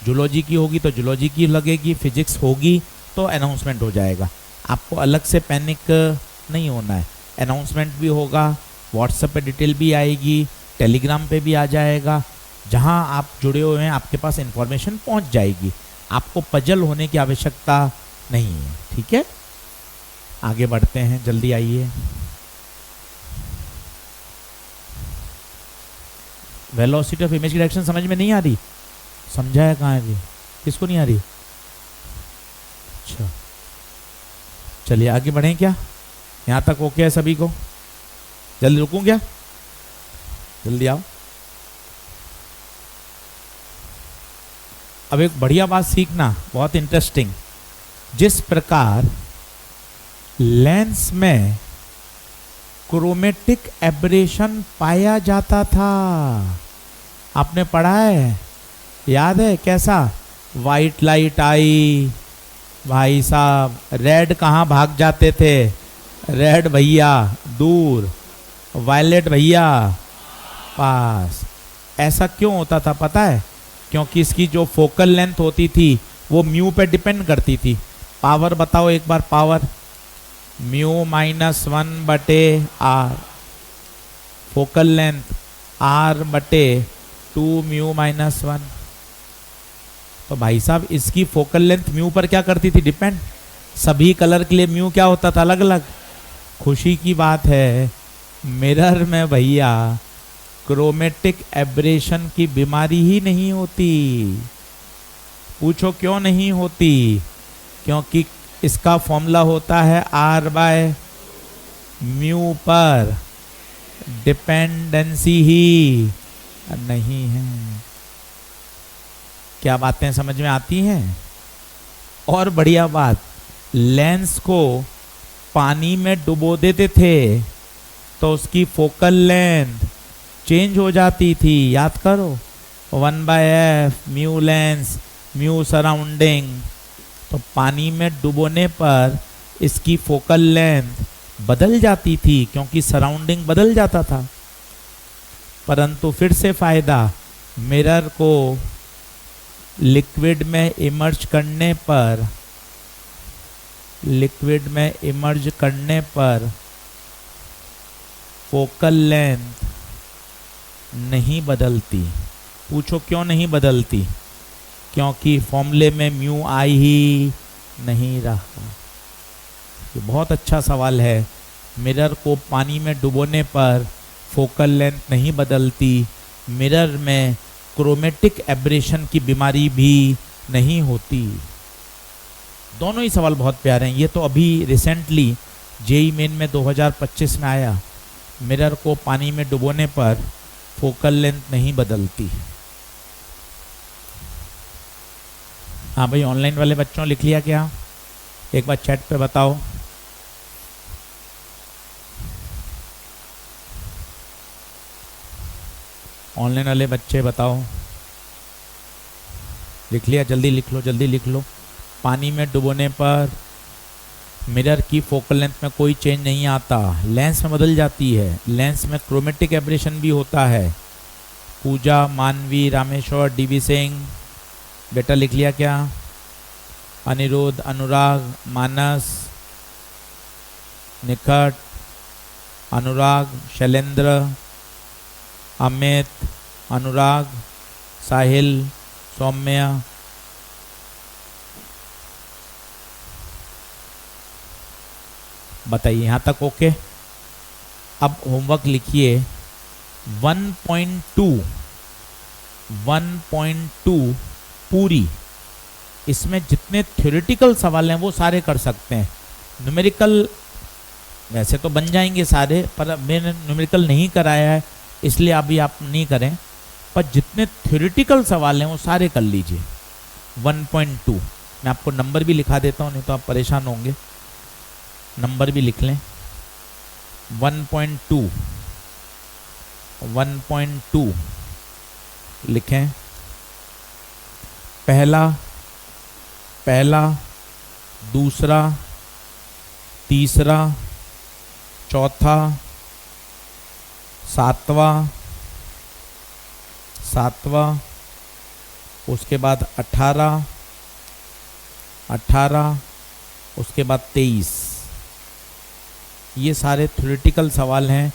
जूलॉजी की होगी तो जूलॉजी की लगेगी, फिजिक्स होगी तो अनाउंसमेंट हो जाएगा, आपको अलग से पैनिक नहीं होना है। अनाउंसमेंट भी होगा, व्हाट्सएप पे डिटेल भी आएगी, टेलीग्राम पे भी आ जाएगा, जहां आप जुड़े हुए हैं आपके पास इंफॉर्मेशन पहुंच जाएगी, आपको पजल होने की आवश्यकता नहीं है। ठीक है, आगे बढ़ते हैं, जल्दी आइए। वेलोसिटी ऑफ इमेज की डायरेक्शन समझ में नहीं आ रही? समझाया कहाँ है जी? किसको नहीं आ रही? अच्छा, चलिए आगे बढ़ें क्या? यहाँ तक ओके है सभी को? जल्दी रुकूं क्या? जल्दी आओ। अब एक बढ़िया बात सीखना, बहुत इंटरेस्टिंग। जिस प्रकार लेंस में क्रोमेटिक एब्रेशन पाया जाता था, आपने पढ़ा है, याद है कैसा? वाइट लाइट आई, भाई साहब रेड कहाँ भाग जाते थे? रेड भैया दूर, वायलेट भैया पास। ऐसा क्यों होता था पता है? क्योंकि इसकी जो फोकल लेंथ होती थी वो म्यू पे डिपेंड करती थी। पावर बताओ एक बार, power mu minus 1/r, focal length r/2 mu minus 1। तो भाई साहब इसकी फोकल लेंथ म्यू पर क्या करती थी? डिपेंड। सभी कलर के लिए म्यू क्या होता था? अलग अलग। खुशी की बात है मिरर में भैया क्रोमेटिक एब्रेशन की बीमारी ही नहीं होती। पूछो क्यों नहीं होती? क्योंकि इसका फॉर्मूला होता है r/μ पर डिपेंडेंसी ही नहीं है। क्या बातें समझ में आती हैं? और बढ़िया बात, लेंस को पानी में डुबो देते थे तो उसकी फोकल लेंथ चेंज हो जाती थी। याद करो, 1/f mu lens mu surrounding. तो पानी में डुबोने पर इसकी फोकल लेंथ बदल जाती थी क्योंकि सराउंडिंग बदल जाता था। परंतु फिर से फायदा, मिरर को लिक्विड में इमर्ज करने पर फोकल लेंथ नहीं बदलती। पूछो क्यों नहीं बदलती? क्योंकि फॉर्मूले में म्यू आई ही नहीं रहा। ये बहुत अच्छा सवाल है। मिरर को पानी में डुबोने पर फोकल लेंथ नहीं बदलती, मिरर में क्रोमेटिक एब्रेशन की बीमारी भी नहीं होती। दोनों ही सवाल बहुत प्यारे हैं। ये तो अभी रिसेंटली जेई मेन में 2025 में आया, मिरर को पानी में डुबोने पर फोकल लेंथ नहीं बदलती। हाँ भाई, ऑनलाइन वाले बच्चों लिख लिया क्या? एक बार चैट पे बताओ। ऑनलाइन वाले बच्चे बताओ, लिख लिया? जल्दी लिख लो, जल्दी लिख लो। पानी में डुबोने पर मिरर की फोकल लेंथ में कोई चेंज नहीं आता, लेंस में बदल जाती है। लेंस में क्रोमेटिक एब्रेशन भी होता है। पूजा, मानवी, रामेश्वर, डीवी सिंह, बेटा लिख लिया क्या? अनिरुद्ध, अनुराग, मानस, निकट, अनुराग, शैलेंद्र, अमित, अनुराग, साहिल, सौम्य, बताइए यहाँ तक ओके? अब होमवर्क लिखिए 1.2 पूरी। इसमें जितने थ्योरेटिकल सवाल हैं वो सारे कर सकते हैं। न्यूमेरिकल वैसे तो बन जाएंगे सारे, पर मैंने न्यूमेरिकल नहीं कराया है इसलिए अभी आप नहीं करें, पर जितने थ्योरेटिकल सवाल हैं वो सारे कर लीजिए। 1.2 मैं आपको नंबर भी लिखा देता हूँ, नहीं तो आप परेशान होंगे। नंबर भी लिख लें। 1.2 लिखें। पहला, दूसरा, तीसरा, चौथा, सातवां, उसके बाद 18, उसके बाद 23। ये सारे थ्योरेटिकल सवाल हैं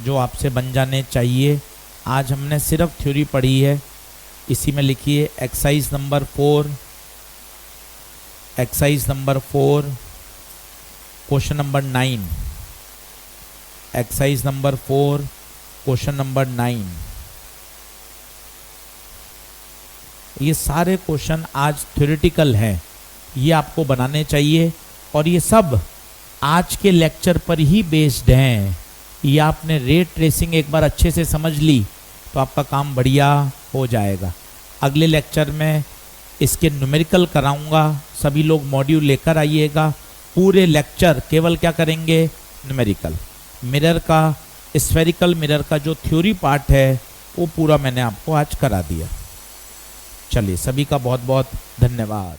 जो आपसे बन जाने चाहिए। आज हमने सिर्फ थ्योरी पढ़ी है। इसी में लिखिए exercise number 4, question number 9, exercise number 4 question number 9। ये सारे क्वेश्चन आज थ्योरेटिकल हैं, ये आपको बनाने चाहिए और ये सब आज के लेक्चर पर ही बेस्ड हैं। ये आपने रेट ट्रेसिंग एक बार अच्छे से समझ ली तो आपका काम बढ़िया हो जाएगा। अगले लेक्चर में इसके न्यूमेरिकल कराऊंगा, सभी लोग मॉड्यूल लेकर आइएगा। पूरे लेक्चर केवल क्या करेंगे, न्यूमेरिकल। मिरर का, स्फेरिकल मिरर का जो थ्योरी पार्ट है वो पूरा मैंने आपको आज करा दिया। चलिए, सभी का बहुत बहुत धन्यवाद।